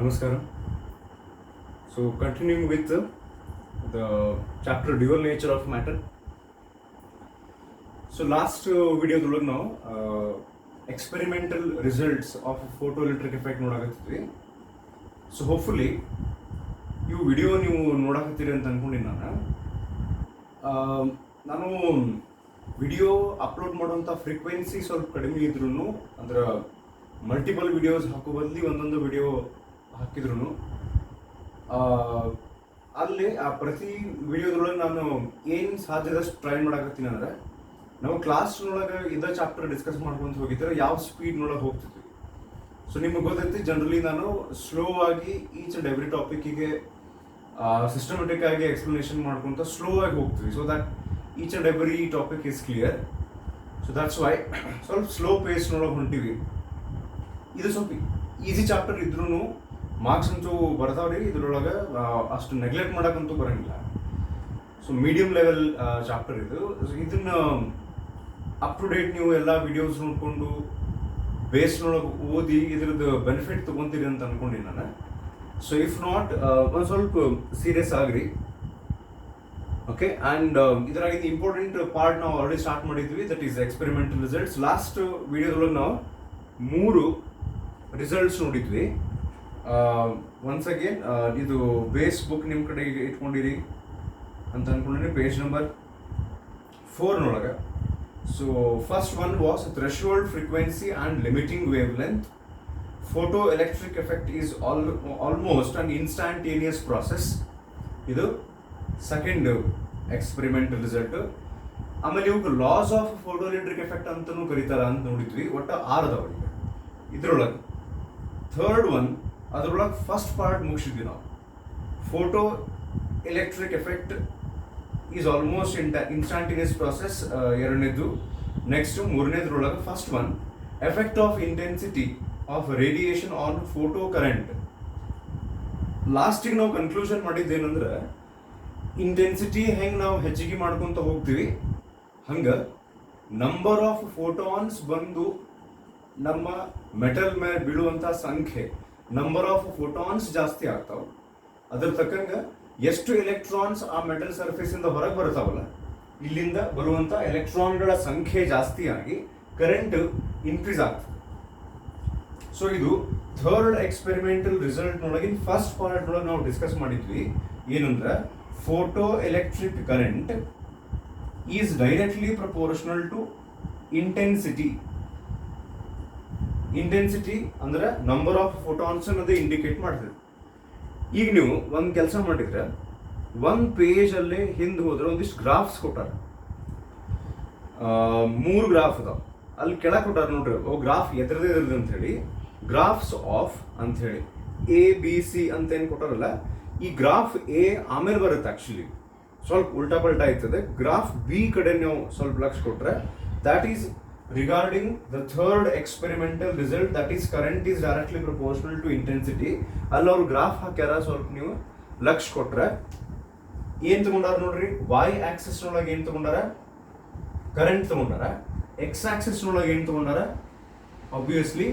Namaskaram. So continuing with the chapter dual nature of matter. So last video ನಾವು experimental results of photoelectric effect ನೋಡಾಕತ್ತಿದ್ವಿ. So hopefully ಈ video ನೀವು ನೋಡಾಕತ್ತೀರಿ ಅಂತ ಅನ್ಕೊಂಡಿನಿ ನಾನು video upload ಮಾಡುವಂಥ frequency ಸ್ವಲ್ಪ ಕಡಿಮೆ ಇದ್ರೂ ಅಂದ್ರೆ ಮಲ್ಟಿಪಲ್ ವಿಡಿಯೋಸ್ ಹಾಕೋ ಬದಲಿ ಒಂದೊಂದು ವಿಡಿಯೋ ಹಾಕಿದ್ರು ಅಲ್ಲಿ ಆ ಪ್ರತಿ ವಿಡಿಯೋದೊಳಗೆ ನಾನು ಏನು ಸಾಧ್ಯದಷ್ಟು ಟ್ರೈ ಮಾಡಾಕತ್ತೀನಿ ಅಂದ್ರೆ ನಾವು ಕ್ಲಾಸ್ನೊಳಗೆ ಇದೇ ಚಾಪ್ಟರ್ ಡಿಸ್ಕಸ್ ಮಾಡ್ಕೊಂತ ಹೋಗಿದ್ರೆ ಯಾವ ಸ್ಪೀಡ್ನೊಳಗೆ ಹೋಗ್ತಿದ್ವಿ. ಸೊ ನಿಮಗೆ ಗೊತ್ತೈತಿ ಜನರಲಿ ನಾನು ಸ್ಲೋ ಆಗಿ ಈಚ್ ಆ್ಯಂಡ್ ಎವ್ರಿ ಟಾಪಿಕ್ಕಿಗೆ ಸಿಸ್ಟಮೆಟಿಕ್ ಆಗಿ ಎಕ್ಸ್ಪ್ಲನೇಷನ್ ಮಾಡ್ಕೊಂತ ಸ್ಲೋ ಆಗಿ ಹೋಗ್ತೀವಿ. So that each and every topic is clear. So that's why ಸ್ವಲ್ಪ ಸ್ಲೋ ಪೇಸ್ನೊಳಗೆ ಹೊಂಟಿವಿ. ಇದು ಸ್ವಲ್ಪ ಈಸಿ ಚಾಪ್ಟರ್ ಇದ್ರೂ ಮಾರ್ಕ್ಸ್ ಅಂತೂ ಬರ್ತಾವ್ರಿ. ಇದ್ರೊಳಗೆ ಅಷ್ಟು ನೆಗ್ಲೆಕ್ಟ್ ಮಾಡೋಕ್ಕಂತೂ ಬರೋಂಗಿಲ್ಲ. ಸೊ ಮೀಡಿಯಂ ಲೆವೆಲ್ ಚಾಪ್ಟರ್ ಇದು. ಇದನ್ನ ಅಪ್ ಟು ಡೇಟ್ ನೀವು ಎಲ್ಲ ವಿಡಿಯೋಸ್ ನೋಡಿಕೊಂಡು ಬೇಸ್ನೊಳಗೆ ಓದಿ ಇದ್ರದ್ದು ಬೆನಿಫಿಟ್ ತೊಗೊತೀರಿ ಅಂತ ಅನ್ಕೊಂಡಿನಿ ನಾನು. ಸೊ ಇಫ್ ನಾಟ್ ಒಂದು ಸ್ವಲ್ಪ ಸೀರಿಯಸ್ ಆಗ್ರಿ. ಓಕೆ, ಆ್ಯಂಡ್ ಇದರಾಗಿದ್ದು ಇಂಪಾರ್ಟೆಂಟ್ ಪಾರ್ಟ್ ನಾವು ಆಲ್ರೆಡಿ ಸ್ಟಾರ್ಟ್ ಮಾಡಿದ್ವಿ, that is experimental results. Last ವಿಡಿಯೋದೊಳಗೆ ನಾವು 3 ರಿಸಲ್ಟ್ಸ್ ನೋಡಿದ್ವಿ. ಒನ್ಸ್ ಅಗೇನ್ ಇದು ಬೇಸ್ ಬುಕ್ ನಿಮ್ಮ ಕಡೆ ಇಟ್ಕೊಂಡಿರಿ ಅಂತ ಅನ್ಕೊಂಡಿರಿ, page number 4 so first one was threshold frequency and limiting wavelength. Photoelectric effect is almost an instantaneous process. ಇದು ಸೆಕೆಂಡ್ ಎಕ್ಸ್ಪೆರಿಮೆಂಟಲ್ ರಿಸಲ್ಟ್. ಆಮೇಲೆ ಇವಾಗ loss of photoelectric effect ಅಂತಲೂ ಕರೀತಾರ ಅಂತ ನೋಡಿದ್ವಿ. ಒಟ್ಟು 6 ಅದಾವ ಇದ್ರೊಳಗೆ. ಥರ್ಡ್ ಒನ್ ಅದ್ರೊಳಗೆ ಫಸ್ಟ್ ಪಾರ್ಟ್ ಮುಗಿಸಿದ್ವಿ ನಾವು. Photoelectric effect is almost instantaneous process ಎರಡನೇದು. ನೆಕ್ಸ್ಟ್ 3ನೇದ್ರೊಳಗೆ first one effect of intensity of radiation on photo current. ಲಾಸ್ಟಿಗೆ ನಾವು ಕನ್ಕ್ಲೂಷನ್ ಮಾಡಿದ್ದೇನೆಂದ್ರೆ ಇಂಟೆನ್ಸಿಟಿ ಹೆಂಗೆ ನಾವು ಹೆಚ್ಚಿಗೆ ಮಾಡ್ಕೊತ ಹೋಗ್ತೀವಿ ಹಂಗೆ ನಂಬರ್ ಆಫ್ ಫೋಟೋನ್ಸ್ ಬಂದು ನಮ್ಮ ಮೆಟಲ್ ಮೇಲೆ ಬೀಳುವಂಥ ಸಂಖ್ಯೆ, ನಂಬರ್ ಆಫ್ ಫೋಟಾನ್ಸ್ ಜಾಸ್ತಿ ಆಗ್ತಾವೆ. ಅದ್ರ ತಕ್ಕಂಗೆ ಎಷ್ಟು ಎಲೆಕ್ಟ್ರಾನ್ಸ್ ಆ ಮೆಟಲ್ ಸರ್ಫೇಸಿಂದ ಹೊರಗೆ ಬರ್ತಾವಲ್ಲ, ಇಲ್ಲಿಂದ ಬರುವಂಥ ಎಲೆಕ್ಟ್ರಾನ್ಗಳ ಸಂಖ್ಯೆ ಜಾಸ್ತಿ ಆಗಿ ಕರೆಂಟ್ ಇನ್ಕ್ರೀಸ್ ಆಗ್ತದೆ. ಸೊ ಇದು ಥರ್ಡ್ ಎಕ್ಸ್ಪೆರಿಮೆಂಟಲ್ ರಿಸಲ್ಟ್ನೊಳಗಿನ ಫಸ್ಟ್ ಪಾರ್ಟ್ನೊಳಗೆ ನಾವು ಡಿಸ್ಕಸ್ ಮಾಡಿದ್ವಿ. ಏನಂದ್ರೆ photo electric current is directly proportional to intensity. Intensity ಅಂದ್ರೆ ನಂಬರ್ ಆಫ್ ಫೋಟಾನ್ಸ್ ಅನ್ನೋದೇ ಇಂಡಿಕೇಟ್ ಮಾಡ್ತದೆ. ಈಗ ನೀವು ಒಂದು ಕೆಲಸ ಮಾಡಿದ್ರೆ ಒಂದು ಪೇಜಲ್ಲೇ ಹಿಂದೆ ಹೋದ್ರೆ ಒಂದಿಷ್ಟು ಗ್ರಾಫ್ಸ್ ಕೊಟ್ಟಾರ, 3 ಗ್ರಾಫ್ ಅದಾವ. ಅಲ್ಲಿ ಕೆಳಗೆ ಕೊಟ್ಟಾರ ನೋಡ್ರಿ, ಗ್ರಾಫ್ ಎದ್ರದೇ ಅಂತ ಹೇಳಿ ಗ್ರಾಫ್ಸ್ ಆಫ್ ಅಂತ ಹೇಳಿ ABC ಅಂತ ಏನು ಕೊಟ್ಟಾರಲ್ಲ, ಈ ಗ್ರಾಫ್ A ಆಮೇಲೆ ಬರುತ್ತೆ. ಆಕ್ಚುಲಿ ಸ್ವಲ್ಪ ಉಲ್ಟಾ ಪಲ್ಟಾ ಆಯ್ತದೆ. ಗ್ರಾಫ್ B ಕಡೆ ನೀವು ಸ್ವಲ್ಪ ಲಕ್ಷ ಕೊಟ್ರೆ that is regarding the third experimental result, that is current is directly proportional to intensity. ಅಲ್ಲಿ ಅವ್ರು ಗ್ರಾಫ್ ಹಾಕ್ಯಾರ, ಸ್ವಲ್ಪ ನೀವು ಲಕ್ಷ ಕೊಟ್ರೆ ಏನು ತಗೊಂಡಾರ ನೋಡ್ರಿ. y ಆಕ್ಸಿಸ್ನೊಳಗೆ ಏನು ತಗೊಂಡಾರ? ಕರೆಂಟ್ ತಗೊಂಡಾರ. x ಆಕ್ಸಿಸ್ನೊಳಗೆ ಏನು ತಗೊಂಡಾರ? ಆಬ್ವಿಯಸ್ಲಿ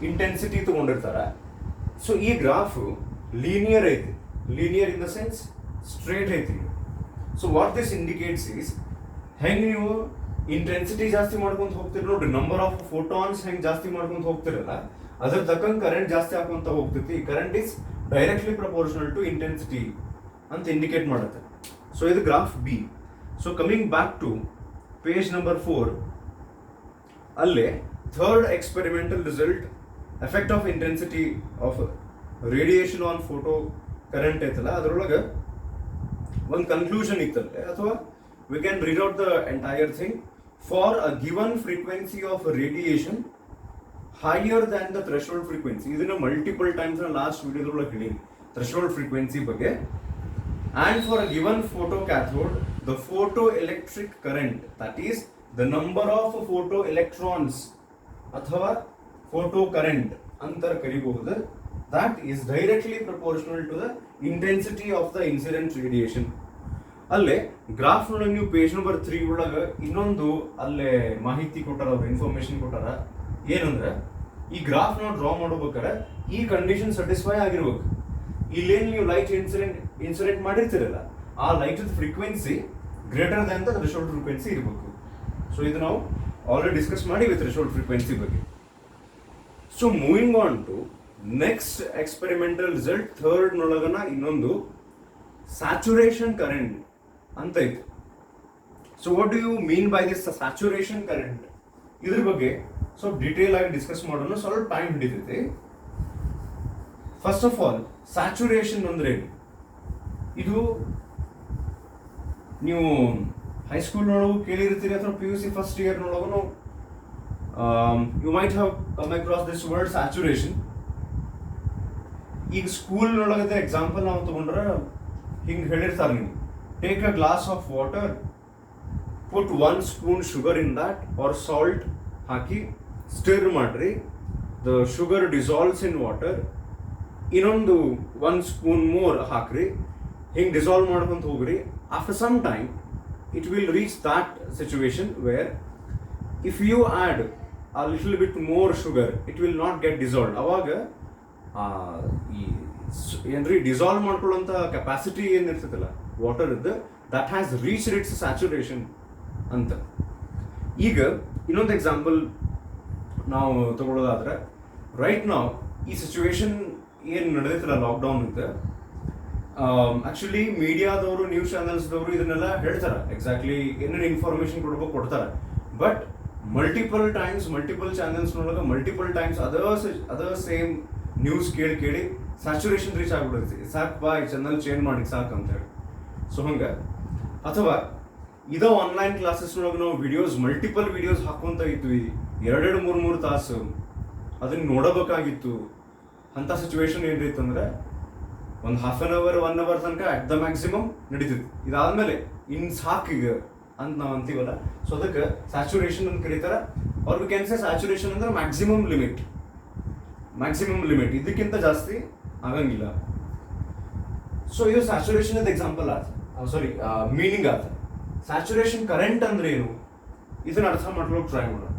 ಇಂಟೆನ್ಸಿಟಿ ತಗೊಂಡಿರ್ತಾರ. ಸೊ ಈ ಗ್ರಾಫ್ ಲೀನಿಯರ್ ಐತಿ. Linear in the sense straight ಐತಿ. So what this indicates is ಹೆಂಗೆ ನೀವು ಇಂಟೆನ್ಸಿಟಿ ಜಾಸ್ತಿ ಮಾಡ್ಕೊಂತ ಹೋಗ್ತಿರಿ ನೋಡ್ರಿ, ನಂಬರ್ ಆಫ್ ಫೋಟಾನ್ಸ್ ಹೆಂಗೆ ಜಾಸ್ತಿ ಮಾಡ್ಕೊಂತ ಹೋಗ್ತಿರಲ್ಲ, ಅದ್ರ ತಕ್ಕಂಗೆ ಕರೆಂಟ್ ಜಾಸ್ತಿ ಹಾಕೊಂತ ಹೋಗ್ತೈತಿ. Current is directly proportional to intensity ಅಂತ ಇಂಡಿಕೇಟ್ ಮಾಡುತ್ತೆ. ಸೊ ಇದು graph B. So coming back to page number 4, ಅಲ್ಲೇ third experimental result effect of intensity of radiation on photo current ಐತಲ್ಲ, ಅದರೊಳಗೆ ಒಂದು ಕನ್ಕ್ಲೂಷನ್ ಇತ್ತಲ್ಲೇ, ಅಥವಾ we can read out the entire thing. For a given frequency of radiation higher than the threshold frequency, ಇದನ್ನ multiple times ನಾನು last ವಿಡಿಯೋದೊಳಗೆ ಹೇಳಿ threshold frequency ಬಗ್ಗೆ. And for a given photocathode, the photoelectric current, that is the number of photoelectrons ಅಥವಾ photo current ಅಂತ ಕರಿಬಹುದು, that is directly proportional to the intensity of the incident radiation. ಅಲ್ಲೇ ಗ್ರಾಫ್ನೊಳಗೆ ನೀವು page number 3 ಒಳಗೆ ಇನ್ನೊಂದು ಅಲ್ಲೇ ಮಾಹಿತಿ ಕೊಟ್ಟಾರ, ಅವ್ರು ಇನ್ಫಾರ್ಮೇಶನ್ ಕೊಟ್ಟಾರ. ಏನಂದ್ರೆ ಈ ಗ್ರಾಫ್ ನಾವು ಡ್ರಾ ಮಾಡ್ಬೇಕಾದ್ರೆ ಈ ಕಂಡೀಷನ್ ಸ್ಯಾಟಿಸ್ಫೈ ಆಗಿರ್ಬೇಕು. ಇಲ್ಲೇನು ನೀವು ಲೈಟ್ ಇನ್ಸಿಡೆಂಟ್ ಮಾಡಿರ್ತೀರಲ್ಲ, ಆ light frequency greater than the threshold frequency ಇರಬೇಕು. ಸೊ ಇದು ನಾವು ಆಲ್ರೆಡಿ ಡಿಸ್ಕಸ್ ಮಾಡಿವಿ ಥ್ರೆಶೋಲ್ಡ್ ಫ್ರೀಕ್ವೆನ್ಸಿ ಬಗ್ಗೆ. So moving on to next experimental result, third ನೊಳಗನ ಇನ್ನೊಂದು ಸ್ಯಾಚುರೇಷನ್ ಕರೆಂಟ್ ಅಂತ ಇತ್ತು. So what do you mean by this saturation current? ಇದ್ರ ಬಗ್ಗೆ ಸ್ವಲ್ಪ ಡೀಟೇಲ್ ಆಗಿ ಡಿಸ್ಕಸ್ ಮಾಡೋಣ, ಸ್ವಲ್ಪ ಟೈಮ್ ಹಿಡಿತೈತಿ. ಫಸ್ಟ್ ಆಫ್ ಆಲ್ ಸ್ಯಾಚುರೇಷನ್ ಅಂದ್ರೆ ಏನು? ಇದು ನೀವು ಹೈಸ್ಕೂಲ್ನೊಳಗೂ ಕೇಳಿರ್ತೀರಿ ಅಥವಾ PUC ಫಸ್ಟ್ ಇಯರ್ನೊಳಗೂ you might have come across this word saturation. ಈಗ ಸ್ಕೂಲ್ನೊಳಗದ ಎಕ್ಸಾಂಪಲ್ ನಾವು ತಗೊಂಡ್ರೆ ಹಿಂಗೆ ಹೇಳಿರ್ತಾರೆ, ನೀವು take a glass of water, put 1 spoon sugar in that or salt ಹಾಕಿ ಸ್ಟಿರ್ ಮಾಡ್ರಿ, the sugar dissolves in water, ಇನ್ನೊಂದು 1 ಸ್ಪೂನ್ ಮೋರ್ ಹಾಕ್ರಿ, ಹಿಂಗೆ ಡಿಸಾಲ್ವ್ ಮಾಡ್ಕೊಂತ ಹೋಗ್ರಿ. After some time it will reach that situation where if you add a little bit more sugar it will not get dissolved. ಅವಾಗ ಏನ್ರಿ dissolve ಮಾಡ್ಕೊಳ್ಳೋಂಥ capacity ಏನಿರ್ತೈತಲ್ಲ water ಇದ್ದು, that has reached its saturation ಅಂತ. ಈಗ ಇನ್ನೊಂದು example ನಾವು ತಗೊಳ್ಳೋದಾದ್ರೆ, right ನಾವು ಈ situation ಏನು ನಡೆದೈತಲ್ಲ ಲಾಕ್ಡೌನ್ ಅಂತ, ಆಕ್ಚುಲಿ ಮೀಡಿಯಾದವರು, ನ್ಯೂಸ್ ಚಾನೆಲ್ಸ್ದವರು ಇದನ್ನೆಲ್ಲ ಹೇಳ್ತಾರೆ, ಎಕ್ಸಾಕ್ಟ್ಲಿ ಏನೇನು ಇನ್ಫಾರ್ಮೇಶನ್ ಕೊಡ್ತಾರೆ. ಬಟ್ ಮಲ್ಟಿಪಲ್ ಚಾನೆಲ್ಸ್ನೊಳಗೆ multiple times other same news ಕೇಳಿ ಸ್ಯಾಚುರೇಷನ್ ರೀಚ್ ಆಗ್ಬಿಡುತ್ತೆ, ಸಾಕು ಬಾ ಈ ಚಾನಲ್ ಚೇಂಜ್ ಮಾಡಿ ಸಾಕು ಅಂತ ಹೇಳಿ. ಸೊ ಹಂಗೆ, ಅಥವಾ ಇದೋ ಆನ್ಲೈನ್ ಕ್ಲಾಸಸ್ನೊಳಗೆ ನಾವು ಮಲ್ಟಿಪಲ್ ವಿಡಿಯೋಸ್ ಹಾಕೊಂತ ಇದ್ವಿ, 2-3 ತಾಸು ಅದನ್ನ ನೋಡಬೇಕಾಗಿತ್ತು. ಅಂಥ ಸಿಚುವೇಶನ್ ಏನಿತ್ತು ಅಂದ್ರೆ ಒಂದು ಹಾಫ್ ಆನ್ ಅವರ್ 1 ಅವರ್ ತನಕ ಅಟ್ ದ ಮ್ಯಾಕ್ಸಿಮಮ್ ನಡೀತಿತ್ತು. ಇದಾದ್ಮೇಲೆ ಇನ್ನು ಸಾಕೀಗ ಅಂತ ನಾವು ಅಂತೀವಲ್ಲ, ಸೊ ಅದಕ್ಕೆ ಸ್ಯಾಚುರೇಷನ್ ಅಂತ ಕರೀತಾರೆ. ಅವ್ರು ಕ್ಯಾನ್ ಸೇ ಸ್ಯಾಚುರೇಷನ್ ಅಂದ್ರೆ ಮ್ಯಾಕ್ಸಿಮಮ್ ಲಿಮಿಟ್, ಇದಕ್ಕಿಂತ ಜಾಸ್ತಿ ಆಗಂಗಿಲ್ಲ. ಸೊ ಇದು ಸ್ಯಾಚುರೇಷನ್ ಎಕ್ಸಾಂಪಲ್ ಮೀನಿಂಗ್ ಆತ. ಸ್ಯಾಚುರೇಷನ್ ಕರೆಂಟ್ ಅಂದ್ರೆ ಏನು, ಇದನ್ನ ಅರ್ಥ ಮಾಡ್ಕೊಳ್ಳೋಕೆ ಟ್ರೈ ಮಾಡೋಣ.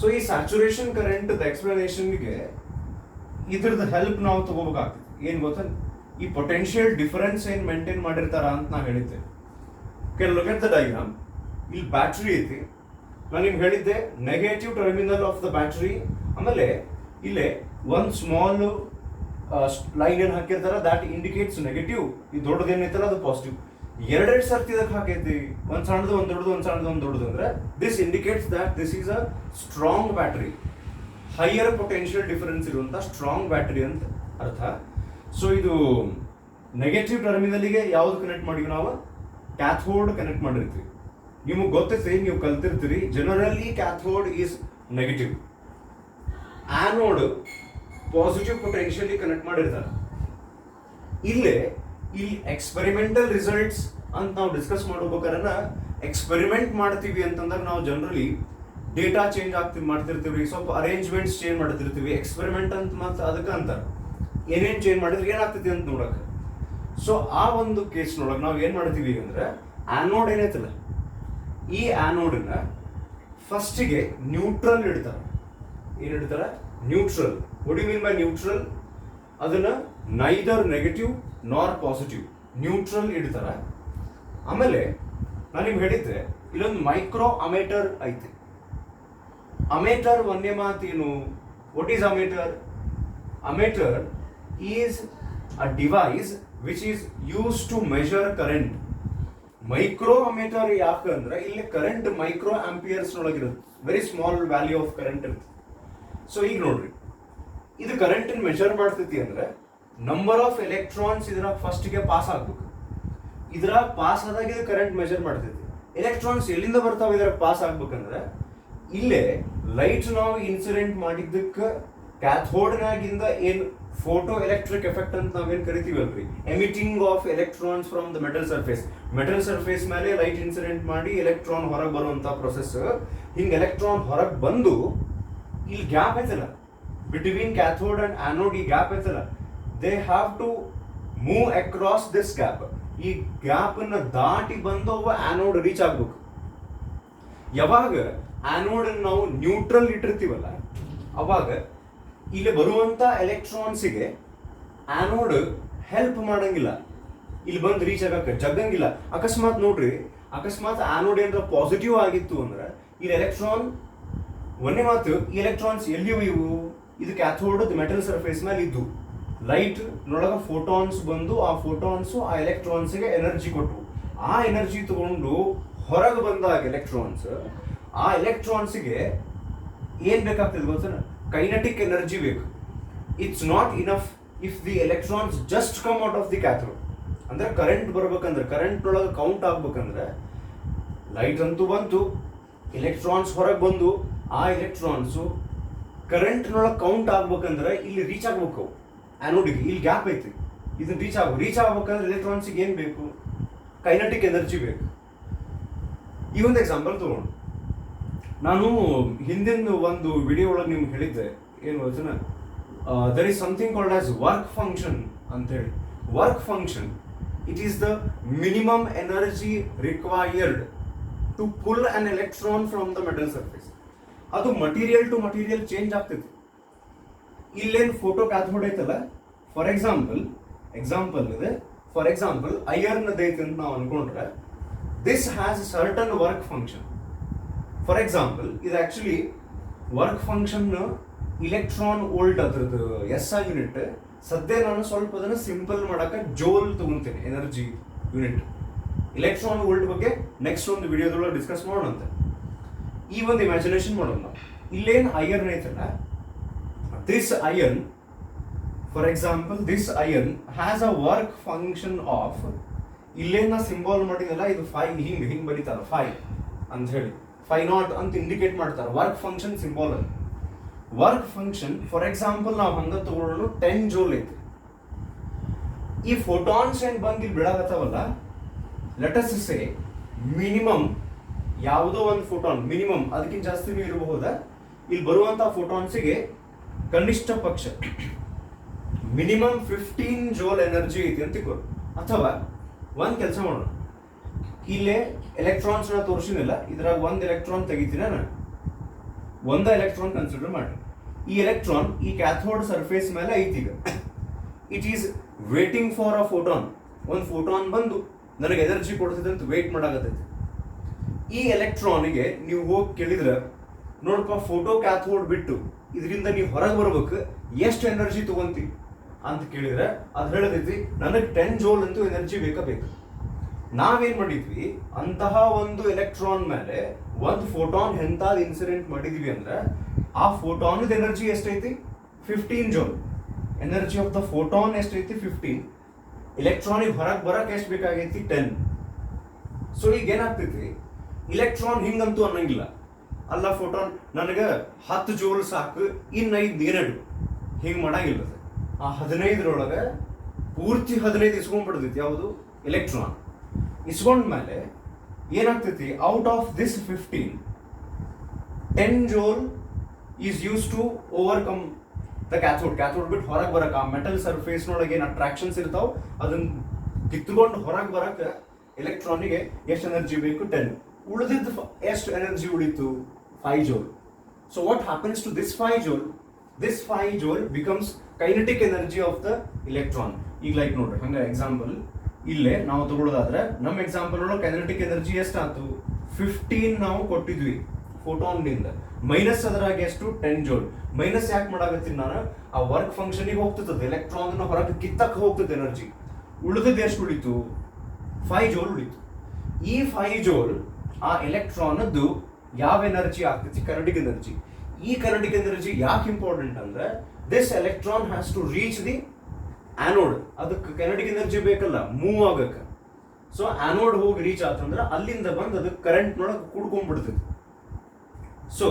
ಸೊ ಈ ಸ್ಯಾಚುರೇಷನ್ ಕರೆಂಟ್ ಎಕ್ಸ್ಪ್ಲನೇಷನ್ಗೆ ಇದ್ರದ್ದು ಹೆಲ್ಪ್ ನಾವು ತಗೋಬೇಕಾಗ್ತದೆ. ಏನು ಗೊತ್ತಾ, ಈ ಪೊಟೆನ್ಷಿಯಲ್ ಡಿಫರೆನ್ಸ್ ಏನು ಮೇಂಟೈನ್ ಮಾಡಿರ್ತಾರ ಅಂತ ನಾವು ಹೇಳಿದ್ದೆ. Look at the diagram. ಇಲ್ಲಿ ಬ್ಯಾಟ್ರಿ ಐತಿ, ನಾನು ನಿಮ್ಗೆ ಹೇಳಿದ್ದೆ negative terminal of the battery, ಆಮೇಲೆ ಇಲ್ಲೇ ಒಂದು ಸ್ಮಾಲ್ ಲೈನ್ ಏನು ಹಾಕಿರ್ತಾರ ದಾಟ್ ಇಂಡಿಕೇಟ್ಸ್ ನೆಗೆಟಿವ್, ಈ ದೊಡ್ಡದೇನೈತಲ್ಲ ಅದು ಪಾಸಿಟಿವ್. 2 ಸರ್ತಿ ಇದಕ್ಕೆ ಹಾಕೈತಿ, ಒಂದು ಸಣ್ಣದು ಒಂದು ದೊಡ್ಡದು, ಒಂದು ಸಣ್ಣದು ಒಂದು ದೊಡ್ಡದು, ಅಂದ್ರೆ this indicates that this is a strong battery, higher potential difference ಇರುವಂತ ಸ್ಟ್ರಾಂಗ್ ಬ್ಯಾಟ್ರಿ ಅಂತ ಅರ್ಥ. ಸೊ ಇದು ನೆಗೆಟಿವ್ ಟರ್ಮಿನಲ್ಗೆ ಯಾವ್ದು ಕನೆಕ್ಟ್ ಮಾಡಿವಿ ನಾವು? ಕ್ಯಾಥೋಡ್ ಕನೆಕ್ಟ್ ಮಾಡಿರ್ತೀವಿ. ನಿಮಗೆ ಗೊತ್ತೈತಿ, ನೀವು ಕಲ್ತಿರ್ತೀರಿ, generally cathode is negative, anode positive ಪೊಟೆನ್ಷಿಯಲಿ ಕನೆಕ್ಟ್ ಮಾಡಿರ್ತಾರೆ. ಇಲ್ಲಿ ಎಕ್ಸ್ಪೆರಿಮೆಂಟಲ್ ರಿಸಲ್ಟ್ಸ್ ಅಂತ ನಾವು ಡಿಸ್ಕಸ್ ಮಾಡ್ಬೇಕಾದ್ರೆ, ಎಕ್ಸ್ಪೆರಿಮೆಂಟ್ ಮಾಡ್ತೀವಿ ಅಂತಂದಾಗ ನಾವು ಜನರಲಿ ಡೇಟಾ ಚೇಂಜ್ ಮಾಡ್ತಿರ್ತೀವಿ, ಸ್ವಲ್ಪ ಅರೇಂಜ್ಮೆಂಟ್ಸ್ ಚೇಂಜ್ ಮಾಡ್ತಿರ್ತೀವಿ. ಎಕ್ಸ್ಪೆರಿಮೆಂಟ್ ಅಂತ ಮಾತ್ರ ಅದಕ್ಕೆ ಅಂತಾರೆ, ಏನೇನು ಚೇಂಜ್ ಮಾಡಿದ್ರೆ ಏನಾಗ್ತೈತಿ ಅಂತ ನೋಡಕ್ಕೆ. ಸೊ ಆ ಒಂದು ಕೇಸ್ನೊಳಗೆ ನಾವು ಏನು ಮಾಡ್ತೀವಿ ಅಂದ್ರೆ, ಆನೋಡ್ ಏನೈತಲ್ಲ, ಈ ಆನೋಡನ್ನ ಫಸ್ಟಿಗೆ ನ್ಯೂಟ್ರಲ್ ಇಡ್ತಾರೆ. ಏನು ಇಡ್ತಾರೆ? Neutral. What you mean by neutral? ಅದನ್ನ neither negative nor positive, neutral ಇಡ್ತಾರೆ. ಆಮೇಲೆ ನಾನು ನಿಮ್ಗೆ ಹೇಳಿದ್ದೆ, ಇಲ್ಲೊಂದು ಮೈಕ್ರೋ ಅಮೇಟರ್ ಐತಿ. ಅಮೇಟರ್ ಒಂದೇ ಮಾತೇನು? What is ammeter? Ammeter is a device which is used to measure current. Micro ammeter ಯಾಕಂದ್ರೆ ಇಲ್ಲಿ ಕರೆಂಟ್ ಮೈಕ್ರೋ ಆಂಪಿಯರ್ಸ್ ನೊಳಗಿರುತ್ತೆ, very small value of current ಇರುತ್ತೆ. ಸೊ ಈಗ ನೋಡ್ರಿ, ಇದು ಕರೆಂಟ್ ಮೆಷರ್ ಮಾಡ್ತೈತಿ ಅಂದ್ರೆ ನಂಬರ್ ಆಫ್ ಎಲೆಕ್ಟ್ರಾನ್ಸ್ ಇದ್ರಾಗ ಫಸ್ಟ್ಗೆ ಪಾಸ್ ಆಗ್ಬೇಕು. ಇದ್ರಾಗ ಪಾಸ್ ಆದಾಗ ಇದು ಕರೆಂಟ್ ಮೆಷರ್ ಮಾಡ್ತೈತಿ. ಎಲೆಕ್ಟ್ರಾನ್ಸ್ ಎಲ್ಲಿಂದ ಬರ್ತಾವೆ ಇದ್ರಾಗ ಪಾಸ್ ಆಗ್ಬೇಕಂದ್ರೆ, ಇಲ್ಲೇ ಲೈಟ್ ನಾವು ಇನ್ಸಿಡೆಂಟ್ ಮಾಡಿದ್ದಕ್ಕೆ ಕ್ಯಾಥೋಡ್ನಾಗಿಂದ ಏನು ಫೋಟೋ ಎಲೆಕ್ಟ್ರಿಕ್ ಎಫೆಕ್ಟ್ ಅಂತ ನಾವೇನು ಕರಿತೀವಲ್ರಿ, emitting of electrons from the metal surface ಮೇಲೆ ಲೈಟ್ ಇನ್ಸಿಡೆಂಟ್ ಮಾಡಿ ಎಲೆಕ್ಟ್ರಾನ್ ಹೊರಗೆ ಬರುವಂತ ಪ್ರೊಸೆಸ್. ಹಿಂಗೆ ಎಲೆಕ್ಟ್ರಾನ್ ಹೊರಗೆ ಬಂದು ಇಲ್ಲಿ ಗ್ಯಾಪ್ ಐತಲ್ಲ ಬಿಟ್ವೀನ್ ಕ್ಯಾಥೋಡ್ ಅಂಡ್ ಆನೋಡ್, ಈ ಗ್ಯಾಪ್ ಐತಲ್ಲ, they have to move across this gap. ಈ ಗ್ಯಾಪ್ ಅನ್ನ ದಾಟಿ ಬಂದು ಅವ ಆನೋಡ್ ರೀಚ್ ಆಗ್ಬೇಕು. ಯಾವಾಗ ಆನೋಡ್ ನಾವು ನ್ಯೂಟ್ರಲ್ ಇಟ್ಟಿರ್ತೀವಲ್ಲ, ಅವಾಗ ಇಲ್ಲಿ ಬರುವಂತ ಎಲೆಕ್ಟ್ರಾನ್ಸಿಗೆ ಆನೋಡ್ ಹೆಲ್ಪ್ ಮಾಡಂಗಿಲ್ಲ, ಇಲ್ಲಿ ಬಂದು ರೀಚ್ ಆಗಕ್ಕೆ ಜಗ್ಗಂಗಿಲ್ಲ. ಅಕಸ್ಮಾತ್ ನೋಡ್ರಿ, ಅಕಸ್ಮಾತ್ ಆನೋಡ್ ಏನಾರ ಪಾಸಿಟಿವ್ ಆಗಿತ್ತು ಅಂದ್ರೆ ಇಲ್ಲಿ ಎಲೆಕ್ಟ್ರಾನ್ ಒಂದೇ ಮಾತು, ಈ ಎಲೆಕ್ಟ್ರಾನ್ಸ್ ಎಲ್ಲಿಯೂ ಇವು ಇದು ಕ್ಯಾಥೋಡ್ ಮೆಟಲ್ ಸರ್ಫೇಸ್ ಮೇಲೆ ಇದ್ದು ಲೈಟ್ ನೊಳಗ ಫೋಟಾನ್ಸ್ ಬಂದು ಆ ಫೋಟಾನ್ಸ್ ಆ ಎಲೆಕ್ಟ್ರಾನ್ಸ್ಗೆ ಎನರ್ಜಿ ಕೊಟ್ಟವು. ಆ ಎನರ್ಜಿ ತಗೊಂಡು ಹೊರಗೆ ಬಂದಾಗ ಎಲೆಕ್ಟ್ರಾನ್ಸ್, ಆ ಎಲೆಕ್ಟ್ರಾನ್ಸ್ಗೆ ಏನ್ ಬೇಕಾಗ್ತದೆ ಗೊತ್ತ, ಕೈನೆಟಿಕ್ ಎನರ್ಜಿ ಬೇಕು. It's not enough if the electrons just come out of the cathode. ಅಂದ್ರೆ ಕರೆಂಟ್ ಬರ್ಬೇಕಂದ್ರೆ, ಕರೆಂಟ್ ಒಳಗೆ ಕೌಂಟ್ ಆಗ್ಬೇಕಂದ್ರೆ ಲೈಟ್ ಅಂತೂ ಬಂತು, ಎಲೆಕ್ಟ್ರಾನ್ಸ್ ಹೊರಗೆ ಬಂದು ಆ ಎಲೆಕ್ಟ್ರಾನ್ಸು ಕರೆಂಟ್ನೊಳಗೆ ಕೌಂಟ್ ಆಗ್ಬೇಕಂದ್ರೆ ಇಲ್ಲಿ ರೀಚ್ ಆಗ್ಬೇಕು ಆನೋಡಿಗೆ. ಇಲ್ಲಿ ಗ್ಯಾಪ್ ಐತಿ, ಇದನ್ನ ರೀಚ್ ಆಗ್ಬೇಕಂದ್ರೆ ಎಲೆಕ್ಟ್ರಾನ್ಸಿಗೆ ಏನು ಬೇಕು, ಕೈನೆಟಿಕ್ ಎನರ್ಜಿ ಬೇಕು. ಈ ಒಂದು ಎಕ್ಸಾಂಪಲ್ ತಗೊಂಡು ನಾನು ಹಿಂದಿನ ಒಂದು ವಿಡಿಯೋ ಒಳಗೆ ನಿಮ್ಗೆ ಹೇಳಿದ್ದೆ, ಏನು ಗೊತ್ತೇನ, there is something called as work function ಅಂತ ಹೇಳಿ. Work function, it is the minimum energy required to pull an electron from the metal surface. ಅದು ಮಟೀರಿಯಲ್ ಟು ಮಟೀರಿಯಲ್ ಚೇಂಜ್ ಆಗ್ತೈತಿ. ಇಲ್ಲೇನು ಫೋಟೋ ಕ್ಯಾಥೋಡ್ ಐತಲ್ಲ, ಫಾರ್ ಎಕ್ಸಾಂಪಲ್ ಇದೆ, for example iron ಐತಿ ಅಂತ ನಾವು ಅನ್ಕೊಂಡ್ರೆ this has certain work function. For example ಇದು actually work function electron volt ಅದ್ರದ್ದು SI ಯೂನಿಟ್. ಸದ್ಯ ನಾನು ಸ್ವಲ್ಪ ಅದನ್ನು ಸಿಂಪಲ್ ಮಾಡಕ್ಕೆ ಜೋಲ್ ತಗೊಂತೇನೆ, ಎನರ್ಜಿ ಯೂನಿಟ್. ಇಲೆಕ್ಟ್ರಾನ್ ವೋಲ್ಟ್ ಬಗ್ಗೆ ನೆಕ್ಸ್ಟ್ ಒಂದು ವಿಡಿಯೋದೊಳಗೆ ಡಿಸ್ಕಸ್ ಮಾಡೋಣಂತೆ. ಈ ಒಂದು ಇಮ್ಯಾಜಿನೇಷನ್ ಮಾಡೋಣ ನಾವು. ಇಲ್ಲೇನು ಐರನ್ ಐತಲ್ಲ, this iron, for example this iron has a work function of, ಇಲ್ಲೇನ ಸಿಂಬಾಲ್ ಮಾಡಿದಲ್ಲ ಇದು 5, ಹಿಂಗ್ ಬರೀತಾರ 5 ಅಂತ ಹೇಳಿ, 5 ಅಂತ ಇಂಡಿಕೇಟ್ ಮಾಡ್ತಾರೆ ವರ್ಕ್ ಫಂಕ್ಷನ್ ಸಿಂಬಾಲ್ ಅಲ್ಲಿ. ವರ್ಕ್ ಫಂಕ್ಷನ್ ಫಾರ್ ಎಕ್ಸಾಂಪಲ್ ನಾವು ಹಂಗ ತಗೊಳ್ಳೋಣ 10 ಜೂಲ್ ಐತಿ. ಈ ಫೋಟಾನ್ಸ್ ಏನ್ ಬಂದು ಇಲ್ಲಿ ಬಿಡಾಕತ್ತಾವಲ್ಲ, ಲೆಟ್ ಅಸ್ ಸೇ ಮಿನಿಮಮ್ ಯಾವುದೋ ಒಂದು ಫೋಟಾನ್, ಮಿನಿಮಮ್ ಅದಕ್ಕಿಂತ ಜಾಸ್ತಿನೂ ಇರಬಹುದಾ, ಇಲ್ಲಿ ಬರುವಂತಹ ಫೋಟಾನ್ಸಿಗೆ ಕನಿಷ್ಠ ಪಕ್ಷ ಮಿನಿಮಮ್ 15 ಜೋಲ್ ಎನರ್ಜಿ ಐತಿ ಅಂತ ತಿಳ್ಕೊ. ಅಥವಾ ಒಂದು ಕೆಲಸ ಮಾಡೋಣ, ಇಲ್ಲೇ ಎಲೆಕ್ಟ್ರಾನ್ಸ್ ನ ತೋರಿಸಿನಿಲ್ಲ, ಇದ್ರಾಗ ಒಂದು ಎಲೆಕ್ಟ್ರಾನ್ ತೆಗಿತೀನ ನಾನು, ಒಂದ ಎಲೆಕ್ಟ್ರಾನ್ ಕನ್ಸಿಡರ್ ಮಾಡಿ. ಈ ಎಲೆಕ್ಟ್ರಾನ್ ಈ ಕ್ಯಾಥೋಡ್ ಸರ್ಫೇಸ್ ಮೇಲೆ ಐತಿ. ಈಗ it is waiting for a photon. ಒಂದು ಫೋಟಾನ್ ಬಂದು ನನಗೆ ಎನರ್ಜಿ ಕೊಡ್ತದೆ ಅಂತ ವೇಟ್ ಮಾಡಾಕತ್ತೈತಿ. ಈ ಎಲೆಕ್ಟ್ರಾನಿಗೆ ನೀವು ಹೋಗಿ ಕೇಳಿದ್ರೆ, ನೋಡಪ್ಪ ಫೋಟೋ ಕ್ಯಾಥೋಡ್ ಬಿಟ್ಟು ಇದರಿಂದ ನೀವು ಹೊರಗೆ ಬರ್ಬೇಕು, ಎಷ್ಟು ಎನರ್ಜಿ ತಗೊಂತಿ ಅಂತ ಕೇಳಿದ್ರೆ ಅದು ಹೇಳತೈತಿ ನನಗೆ 10 ಜೋಲ್ ಅಂತೂ ಎನರ್ಜಿ ಬೇಕು. ನಾವೇನ್ ಮಾಡಿದ್ವಿ, ಅಂತಹ ಒಂದು ಎಲೆಕ್ಟ್ರಾನ್ ಮೇಲೆ ಒಂದು ಫೋಟಾನ್ ಎಂತಾದ್ ಇನ್ಸಿಡೆಂಟ್ ಮಾಡಿದ್ವಿ ಅಂದ್ರೆ ಆ ಫೋಟಾನ್ ಎನರ್ಜಿ ಎಷ್ಟೈತಿ 15 ಜೋಲ್. ಎನರ್ಜಿ ಆಫ್ ದ ಫೋಟಾನ್ ಎಷ್ಟೈತಿ 15. ಎಲೆಕ್ಟ್ರಾನಿಗೆ ಹೊರಗೆ ಬರಕ್ ಎಷ್ಟು ಬೇಕಾಗೈತಿ 10. ಸೊ ಈಗ ಏನಾಗ್ತೈತಿ, ಇಲೆಕ್ಟ್ರಾನ್ ಹಿಂಗಂತೂ ಅನ್ನಂಗಿಲ್ಲ, ಅಲ್ಲ ಫೋಟಾನ್ ನನಗೆ 10 ಜೋಲ್ ಸಾಕು, ಇನ್ನು 5 ಏನಿಡು, ಹಿಂಗ್ ಮಾಡಂಗಿಲ್ಲ. ಆ 15ರೊಳಗೆ ಪೂರ್ತಿ 15 ಇಸ್ಕೊಂಡ್ಬಿಡ್ತೈತಿ ಯಾವುದು ಎಲೆಕ್ಟ್ರಾನ್. ಇಸ್ಕೊಂಡ್ಮೇಲೆ ಏನಾಗ್ತೈತಿ, out of this 15, 10 joule is use to overcome the cathode. Cathode ಬಿಟ್ಟು ಹೊರಗೆ ಬರಕ ಆ ಮೆಟಲ್ ಸರ್ಫೇಸ್ ನೊಳಗೆ ಏನು ಅಟ್ರಾಕ್ಷನ್ಸ್ ಇರ್ತಾವ ಅದನ್ನ ಕಿತ್ಕೊಂಡು ಹೊರಗೆ ಬರಕ್ಕೆ ಎಲೆಕ್ಟ್ರಾನಿಗೆ ಎಷ್ಟು ಎನರ್ಜಿ ಬೇಕು 10. ಉಳಿದಿದ್ದು ಎಷ್ಟು ಎನರ್ಜಿ ಉಳಿತು 5 joule. So what happens to this 5 joule? This 5 joule becomes kinetic energy of the electron. ಈಗ ಲೈಕ್ ನೋಡ್ರಿ, ಹಂಗ ಎಕ್ಸಾಂಪಲ್ ಇಲ್ಲೇ ನಾವು ತಗೊಳ್ಳೋದಾದ್ರೆ ನಮ್ಮ ಎಕ್ಸಾಂಪಲ್ ಒಳಗೆ ಕೈನೆಟಿಕ್ ಎನರ್ಜಿ ಎಷ್ಟಾಯ್ತು 15 ನಾವು ಕೊಟ್ಟಿದ್ವಿ ಫೋಟಾನ್ನಿಂದ, ಮೈನಸ್ ಅದರಾಗ ಎಷ್ಟು 10 ಜೋಲ್. ಮೈನಸ್ ಯಾಕೆ ಮಾಡಾಕತ್ತೀನಿ ನಾನು, ಆ ವರ್ಕ್ ಫಂಕ್ಷನ್ಗೆ ಹೋಗ್ತದೆ, ಎಲೆಕ್ಟ್ರಾನ್ ಹೊರಗೆ ಕಿತ್ತಕ್ಕೆ ಹೋಗ್ತದೆ ಎನರ್ಜಿ. ಉಳಿದದ್ದು ಎಷ್ಟು ಉಳಿತು 5 ಜೋಲ್ ಉಳಿತು. ಈ 5 ಜೋಲ್ ಆ ಎಲೆಕ್ಟ್ರಾನದ್ದು ಯಾವ ಎನರ್ಜಿ ಆಗ್ತೈತಿ, ಕೈನೆಟಿಕ್ ಎನರ್ಜಿ. ಈ ಕೈನೆಟಿಕ್ ಎನರ್ಜಿ ಯಾಕೆ ಇಂಪಾರ್ಟೆಂಟ್ ಅಂದ್ರೆ this electron has to reach the anode. ಅದಕ್ಕೆ ಕೈನೆಟಿಕ್ ಎನರ್ಜಿ ಬೇಕಲ್ಲ ಮೂವ್ ಆಗಕ್ಕೆ. ಸೊ ಆನೋಡ್ ಹೋಗಿ ರೀಚ್ ಆತಂದ್ರೆ ಅಲ್ಲಿಂದ ಬಂದು ಅದಕ್ಕೆ ಕರೆಂಟ್ ನೊಳಗೆ ಕುಡ್ಕೊಂಡ್ಬಿಡ್ತದೆ. ಸೊ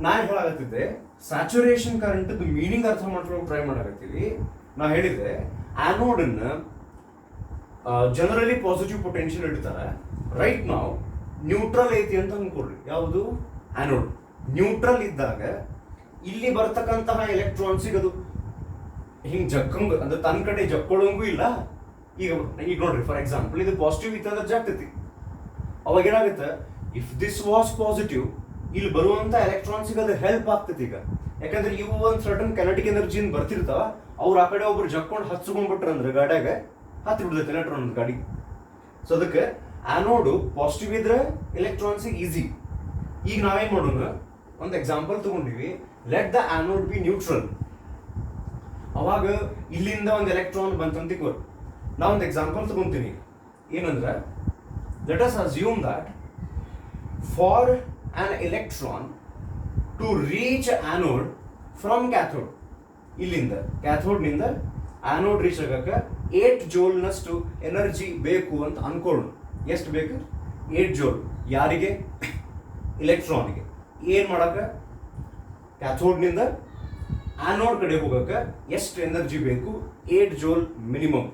ನಾ ಹೇಳಾಗತ್ತಿದ್ದೆ, ಸ್ಯಾಚುರೇಷನ್ ಕರೆಂಟ್ ಮೀನಿಂಗ್ ಅರ್ಥ ಮಾಡ್ಕೊಂಡು ಟ್ರೈ ಮಾಡಾಕತ್ತೀವಿ. ನಾ ಹೇಳಿದೆ ಆನೋಡ್ ಅನ್ನ ಜನರಲಿ ಪಾಸಿಟಿವ್ ಪೊಟೆನ್ಷಿಯಲ್ ಇಡ್ತಾರೆ. ರೈಟ್ ನಾವು ನ್ಯೂಟ್ರಲ್ ಐತಿ ಅಂತ ಅನ್ಕೊಡ್ರಿ, ಯಾವುದು ಆನೋಡ್. ನ್ಯೂಟ್ರಲ್ ಇದ್ದಾಗ ಇಲ್ಲಿ ಬರ್ತಕ್ಕಂತಹ ಎಲೆಕ್ಟ್ರಾನ್ಸಿಗೆ ಅದು ಹಿಂಗ್ ಜಕ್ಕಂಗ್ ಅಂದ್ರೆ ತನ್ನ ಕಡೆ ಜಕ್ಕೊಳ್ಳಂಗೂ ಇಲ್ಲ. ಈಗ ನೋಡ್ರಿ, ಫಾರ್ ಎಕ್ಸಾಂಪಲ್ ಇದು ಪಾಸಿಟಿವ್ ಇತ್ತಂದ್ರೆ ಜಗ್ತೈತಿ. ಅವಾಗ ಏನಾಗುತ್ತೆ, ಇಫ್ ದಿಸ್ ವಾಸ್ ಪಾಸಿಟಿವ್ ಇಲ್ಲಿ ಬರುವಂತ ಎಲೆಕ್ಟ್ರಾನ್ಸ್ಗೆ ಅದು ಹೆಲ್ಪ್ ಆಗ್ತೈತಿ ಈಗ. ಯಾಕಂದ್ರೆ ಇವು ಒಂದು ಸರ್ಟನ್ ಕೆನೆಟಿಕ್ ಎನರ್ಜಿ ಬರ್ತಿರ್ತಾವ, ಅವ್ರು ಆ ಕಡೆ ಒಬ್ರು ಜಕ್ಕೊಂಡು ಹಚ್ಕೊಂಡ್ಬಿಟ್ರ ಅಂದ್ರೆ ಗಾಡ್ಯಾಗ ಹತ್ತಿ ಬಿಡ್ತೈತೆ ಎಲೆಕ್ಟ್ರಾನ್ ಗಾಡಿ. ಸೊ ಅದಕ್ಕೆ ಆನೋಡು ಪಾಸಿಟಿವ್ ಇದ್ರೆ ಎಲೆಕ್ಟ್ರಾನ್ಸಿಗೆ ಈಸಿ. ಈಗ ನಾವೇನ್ ಮಾಡೋಣ, ಒಂದು ಎಕ್ಸಾಂಪಲ್ ತಗೊಂಡಿವಿ, let the anode be neutral. ಅವಾಗ ಇಲ್ಲಿಂದ ಒಂದು ಎಲೆಕ್ಟ್ರಾನ್ ಬಂತಂತ ತಿಳ್ಕೊರಿ. ನಾ ಒಂದು ಎಕ್ಸಾಂಪಲ್ ತಗೊಂತೀನಿ, ಏನಂದ್ರೆ let us assume that for an electron to reach anode from cathode, ಇಲ್ಲಿಂದ ಕ್ಯಾಥೋಡ್ ನಿಂದ ಆನೋಡ್ ರೀಚ್ ಆಗಕ್ಕೆ 8 ಜೋಲ್ ನಷ್ಟು ಎನರ್ಜಿ ಬೇಕು ಅಂತ ಅನ್ಕೊಳ್ಳೋಣ. ಎಷ್ಟು ಬೇಕು? 8 ಜೋಲ್. ಯಾರಿಗೆ? ಎಲೆಕ್ಟ್ರಾನ್ಗೆ. ಏನ್ ಮಾಡಕ? ಕ್ಯಾಥೋಡ್ ನಿಂದ ಆನೋಡ್ ಕಡೆ ಹೋಗಕ್ಕೆ ಎಷ್ಟು ಎನರ್ಜಿ ಬೇಕು? 8 ಜೋಲ್ ಮಿನಿಮಮ್.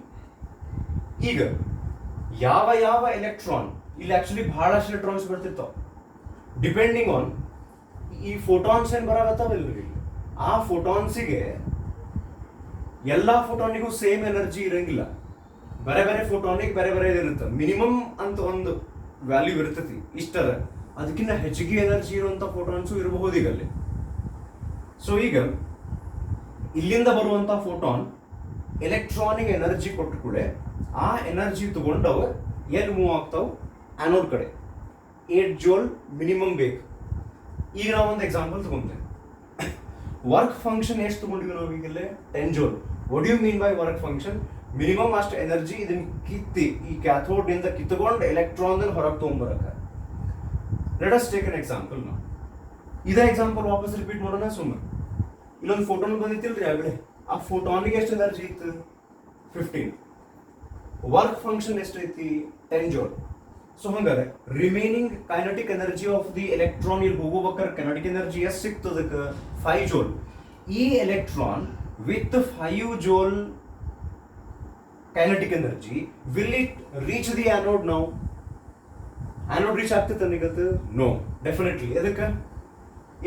ಈಗ ಯಾವ ಯಾವ ಎಲೆಕ್ಟ್ರಾನ್, ಇಲ್ಲಿ ಆಕ್ಚುಲಿ ಬಹಳಷ್ಟು ಎಲೆಕ್ಟ್ರಾನ್ಸ್ ಬರ್ತಿರ್ತಾವ, ಡಿಪೆಂಡಿಂಗ್ ಆನ್ ಈ ಫೋಟಾನ್ಸ್ ಏನ್ ಬರಾಕತ್ತಾವಲ್ರಿ, ಆ ಫೋಟಾನ್ಸಿಗೆ ಎಲ್ಲಾ ಫೋಟಾನಿಗೂ ಸೇಮ್ ಎನರ್ಜಿ ಇರಂಗಿಲ್ಲ. ಬೇರೆ ಬೇರೆ ಫೋಟಾನಿಗೆ ಬೇರೆ ಬೇರೆ ಇರುತ್ತೆ. ಮಿನಿಮಮ್ ಅಂತ ಒಂದು ವ್ಯಾಲ್ಯೂ ಇರ್ತೈತಿ, ಇಷ್ಟರ. ಅದಕ್ಕಿಂತ ಹೆಚ್ಚಿಗೆ ಎನರ್ಜಿ ಇರುವಂತ ಫೋಟಾನ್ಸು ಇರಬಹುದು ಈಗ ಅಲ್ಲಿ. ಸೊ ಈಗ ಇಲ್ಲಿಂದ ಬರುವಂತ ಫೋಟಾನ್ ಎಲೆಕ್ಟ್ರಾನಿಗೆ ಎನರ್ಜಿ ಕೊಟ್ಟ ಕೂಡ ಆ ಎನರ್ಜಿ ತಗೊಂಡವ ಎಲ್ಲಿ ಮೂವ್ ಆಗ್ತಾವ? ಆನೋಡ್ ಕಡೆ. 8 ಜೋಲ್ ಮಿನಿಮಮ್ ಬೇಕು. ಈಗ ನಾವು ಒಂದು ಎಕ್ಸಾಂಪಲ್ ತಗೊಂತೇವೆ. ವರ್ಕ್ ಫಂಕ್ಷನ್ ಎಷ್ಟು ತಗೊಂಡಿವಿ ನಾವು ಈಗಲೇ? 10 joule. What you mean by work function? Minimum ಅಷ್ಟು ಎನರ್ಜಿ ಇದನ್ನ ಕಿತ್ತಿ ಈ ಕ್ಯಾಥೋಡ್ ನಿಂದ ಕಿತ್ತುಕೊಂಡು ಎಲೆಕ್ಟ್ರಾನ್ ಹೊರಗೆ ತಗೊಂಡ್ಬರಕ. Let us take an example. ನಾವು ಇದೇ ಎಕ್ಸಾಂಪಲ್ ವಾಪಸ್ ರಿಪೀಟ್ ಮಾಡೋಣ ಸುಮ್ಮನೆ. ಇಲ್ಲೊಂದು ಫೋಟೋನ್ ಬಂದಿತ್ತಿಲ್ರಿ ಆಗಲೇ, ಆ ಫೋಟಾನಿಗೆ ಎಷ್ಟು ಎನರ್ಜಿ ಇತ್ತು? 15. ವರ್ಕ್ ಫಂಕ್ಷನ್ ಎಷ್ಟೈತಿ? 10 ಜೋಲ್. ಸೊ ಹಂಗಾರೆ remaining kinetic energy of the electron ಇಲ್ಲಿ ಹೋಗೋಬೇಕಾದ್ರೆ ಕೈನೆಟಿಕ್ ಎನರ್ಜಿ ಎಷ್ಟು ಸಿಗ್ತದಕ್ಕೆ? 5 ಜೋಲ್. ಈ electron with 5 joule kinetic energy will it reach the anode? Now anode reach ಆಗ್ತೈತೆ ನಿಗತ್ತು? No, definitely. ಅದಕ್ಕೆ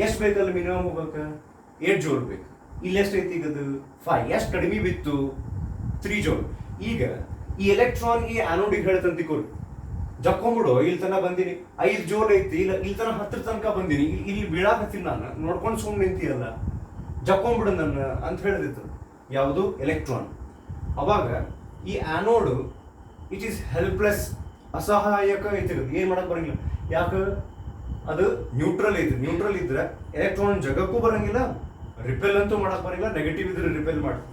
ಎಷ್ಟು ಬೇಕಲ್ಲ ಮಿನಿಮಮ್ ಹೋಗಕ್ಕೆ? 8 ಜೋಲ್ ಬೇಕು. ಇಲ್ಲಿ ಎಷ್ಟೈತಿ ಈಗದು? 5. ಎಷ್ಟು ಕಡಿಮೆ ಬಿತ್ತು? 3 ಜೋಲ್. ಈಗ ಈ ಎಲೆಕ್ಟ್ರಾನ್ ಈ ಆನೋಡಿಗೆ ಹೇಳ್ತಂತಿಕೊಡು, ಜಕ್ಕೊಂಬಿಡು, ಇಲ್ಲಿ ತನಕ ಬಂದಿನಿ, 5 ಜೋಲ್ ಐತಿ, ಇಲ್ಲ ಇಲ್ಲಿ ತನಕ 10 ತನಕ ಬಂದಿನಿ, ಇಲ್ಲಿ ಬೀಳಾಕತ್ತೀನಿ ನಾನು, ನೋಡ್ಕೊಂಡು ಸುಮ್ಮನೆ ನಿಂತಿಯಲ್ಲ, ಜಕ್ಕೊಂಬಿಡು ನನ್ನ ಅಂತ ಹೇಳಿದಿತ್ತು ಯಾವುದು? ಎಲೆಕ್ಟ್ರಾನ್. ಅವಾಗ ಈ ಆನೋಡ್ ಇಟ್ ಈಸ್ ಹೆಲ್ಪ್ಲೆಸ್, ಅಸಹಾಯಕ ಐತಿರೋದು, ಏನ್ ಮಾಡಕ್ ಬರಂಗಿಲ್ಲ. ಯಾಕೆ? ಅದು ನ್ಯೂಟ್ರಲ್ ಐತಿ. ನ್ಯೂಟ್ರಲ್ ಇದ್ರೆ ಎಲೆಕ್ಟ್ರಾನ್ ಜಗಕ್ಕೂ ಬರಂಗಿಲ್ಲ, ರಿಪೆಲ್ ಅಂತೂ ಮಾಡಕ್ ಬರಂಗಿಲ್ಲ, ನೆಗೆಟಿವ್ ಇದ್ರೆ ರಿಪೆಲ್ ಮಾಡಿ.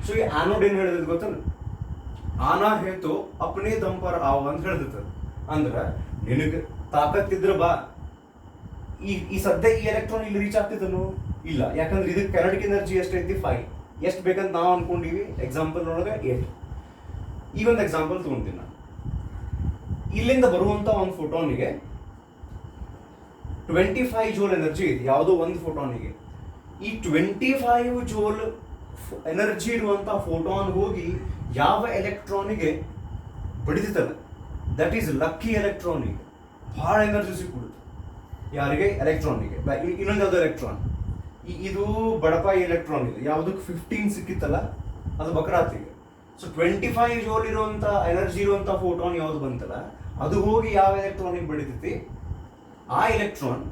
ಸೊ ಈ ಆನೋಡ್ ಏನ್ ಹೇಳಿದ್ ಗೊತ್ತಲ್ಲ? ಆನಾ ಹೇತು ಅಪ್ನೇ ದಮ್ ಪರ್ ಆವ್ ಅಂತ ಹೇಳ್ದಿತ್ತು. ಅಂದ್ರ ನಿನಗೆ ತಾಕತ್ತಿದ್ರ ಬಾ. ಈ ಸದ್ಯ ಈ ಎಲೆಕ್ಟ್ರಾನ್ ಇಲ್ಲಿ ರೀಚ್ ಆಗ್ತಿದ್ದನು? ಇಲ್ಲ. ಯಾಕಂದ್ರೆ ಇದಕ್ಕೆ ಕೈನೆಟಿಕ್ ಎನರ್ಜಿ ಎಷ್ಟೈತಿ? 5. ಎಷ್ಟು ಬೇಕಂತ ನಾವು ಅನ್ಕೊಂಡಿವಿ ಎಕ್ಸಾಂಪಲ್ ಒಳಗೆ 8. ಈ ಒಂದು ಎಕ್ಸಾಂಪಲ್ ತಗೊಂತೀನಿ ನಾನು. ಇಲ್ಲಿಂದ ಬರುವಂತ ಒಂದು ಫೋಟಾನಿಗೆ 25 ಜೋಲ್ ಎನರ್ಜಿ ಇದೆ, ಯಾವುದೋ ಒಂದು ಫೋಟಾನಿಗೆ. ಈ 25 ಜೋಲ್ ಎನರ್ಜಿ ಇರುವಂತ ಫೋಟಾನ್ ಹೋಗಿ ಯಾವ ಎಲೆಕ್ಟ್ರಾನಿಗೆ ಬಡಿದಿತ್ತಲ್ಲ, ದಟ್ ಈಸ್ ಲಕ್ಕಿ ಎಲೆಕ್ಟ್ರಾನಿಗೆ ಬಹಳ ಎನರ್ಜಿ ಸಿಕ್ಬಿಡುತ್ತೆ. ಯಾರಿಗೆ? ಎಲೆಕ್ಟ್ರಾನಿಗೆ. ಇನ್ನೊಂದು ಯಾವ್ದು ಎಲೆಕ್ಟ್ರಾನ್, ಇದು ಬಡಪಾಯಿ ಎಲೆಕ್ಟ್ರಾನ್ ಇದೆ, ಯಾವುದಕ್ಕೆ 15 ಸಿಕ್ಕಿತ್ತಲ್ಲ ಅದು ಬಕ್ರಾತಿಗೆ. ಸೊ 25 ಜೋಲ್ ಇರುವಂತ ಎನರ್ಜಿ ಇರುವಂತ ಫೋಟಾನ್ ಯಾವ್ದು ಬಂತಲ್ಲ, ಅದು ಹೋಗಿ ಯಾವ ಎಲೆಕ್ಟ್ರಾನಿಗೆ ಬಡಿತೈತಿ, ಆ ಎಲೆಕ್ಟ್ರಾನ್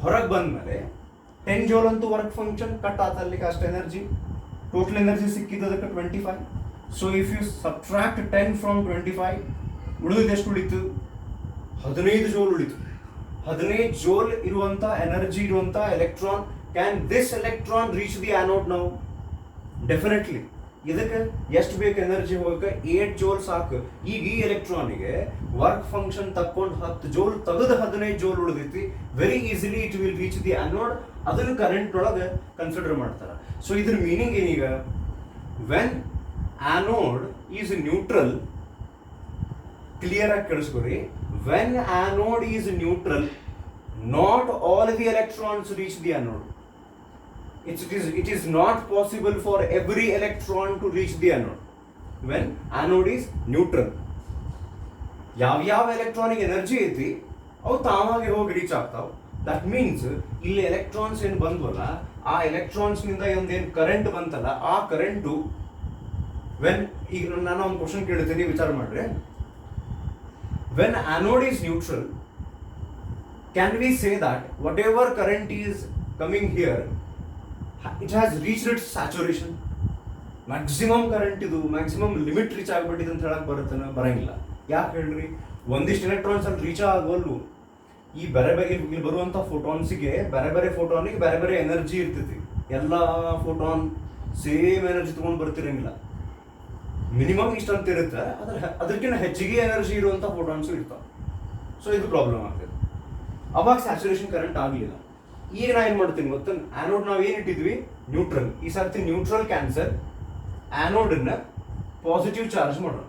ಹೊರಗೆ ಬಂದ್ಮೇಲೆ 10 ಜೋಲ್ ಅಂತೂ ವರ್ಕ್ ಫಂಕ್ಷನ್ ಕಟ್ ಆತಲ್ಲಿಗೆ ಅಷ್ಟು ಎನರ್ಜಿ, ಟೋಟಲ್ ಎನರ್ಜಿ ಸಿಕ್ಕಿದ್ದು ಅದಕ್ಕೆ 25. So if you subtract 10 from 25, ಉಳಿದು ಎಷ್ಟು ಉಳಿತು? 15 ಜೋಲ್ ಉಳಿತು. 15 ಜೋಲ್ ಇರುವಂತ ಎನರ್ಜಿ ಇರುವಂತ electron, can this electron reach the anode? Now definitely. ಇದಕ್ಕೆ ಎಷ್ಟು ಬೇಕು ಎನರ್ಜಿ ಹೋಗಕ್ಕೆ? 8 ಜೋಲ್ ಸಾಕು. ಈಗ ಈ ಎಲೆಕ್ಟ್ರಾನಿಗೆ ವರ್ಕ್ ಫಂಕ್ಷನ್ ತಕ್ಕೊಂಡು 10 ಜೋಲ್ ತೆಗೆದು 15 ಜೋಲ್ ಉಳಿದೈತಿ. Very easily it will reach the anode. ಅದನ್ನು ಕರೆಂಟ್ ಒಳಗೆ ಕನ್ಸಿಡರ್ ಮಾಡ್ತಾರೆ. ಸೊ ಇದ್ರ ಮೀನಿಂಗ್ ಏನೀಗ? When anode is neutral, clear ಆಗಿ ಕೇಳಿಸ್ಕೊರಿ, when anode is neutral, not all the electrons reach the anode. It is not possible for every electron to reach the anode when anode is neutral. ಯಾವ electronic energy ಐತಿ ಅವು ತಾವಾಗಿ ಹೋಗಿ reach ಆಗ್ತಾವ. That means ಇಲ್ಲಿ electrons ಏನು ಬಂದ್ವಲ್ಲ, ಆ electrons ನಿಂದ ಒಂದೇನು ಕರೆಂಟ್ ಬಂತಲ್ಲ, ಆ ಕರೆಂಟು ವೆನ್, ಈಗ ನಾನು ಒಂದು ಕ್ವಶನ್ ಕೇಳ್ತೀನಿ, ವಿಚಾರ ಮಾಡ್ರಿ. When anode is neutral, can we say that whatever current is coming here, it has reached its saturation? Maximum current ಇದು ಮ್ಯಾಕ್ಸಿಮಮ್ ಲಿಮಿಟ್ ರೀಚ್ ಆಗ್ಬಿಟ್ಟಿದೆ ಅಂತ ಹೇಳಕ್ ಬರಂಗಿಲ್ಲ. ಯಾಕೆ ಹೇಳ್ರಿ, ಒಂದಿಷ್ಟು ಎಲೆಕ್ಟ್ರಾನ್ಸ್ ಅಲ್ಲಿ ರೀಚ್ ಆಗೋಲ್ವು. ಈ ಬೇರೆ ಬೇರೆ ಇಲ್ಲಿ ಬರುವಂಥ ಫೋಟಾನ್ಸಿಗೆ ಬೇರೆ ಬೇರೆ ಫೋಟಾನಿಗೆ ಬೇರೆ ಬೇರೆ ಎನರ್ಜಿ ಇರ್ತೈತಿ. ಎಲ್ಲ ಫೋಟಾನ್ ಸೇಮ್ ಎನರ್ಜಿ ತೊಗೊಂಡು ಬರ್ತಿರಂಗಿಲ್ಲ. ಮಿನಿಮಮ್ ಇಷ್ಟಂತ ಇರುತ್ತೆ, ಅದಕ್ಕಿಂತ ಹೆಚ್ಚಿಗೆ ಎನರ್ಜಿ ಇರುವಂಥ ಫೋಟಾನ್ಸು ಇರ್ತಾವೆ. ಸೊ ಇದು ಪ್ರಾಬ್ಲಮ್ ಆಗ್ತದೆ. ಅವಾಗ ಸ್ಯಾಚುರೇಷನ್ ಕರೆಂಟ್ ಆಗಲಿಲ್ಲ. ಈಗ ನಾ ಏನು ಮಾಡ್ತೀನಿ ಗೊತ್ತ, ಆ್ಯನೋಡ್ ನಾವು ಏನು ಇಟ್ಟಿದ್ವಿ, ನ್ಯೂಟ್ರಲ್. ಈ ಸರ್ತಿ ನ್ಯೂಟ್ರಲ್ ಕ್ಯಾನ್ಸರ್, ಆ್ಯನೋಡನ್ನ ಪಾಸಿಟಿವ್ ಚಾರ್ಜ್ ಮಾಡೋಣ.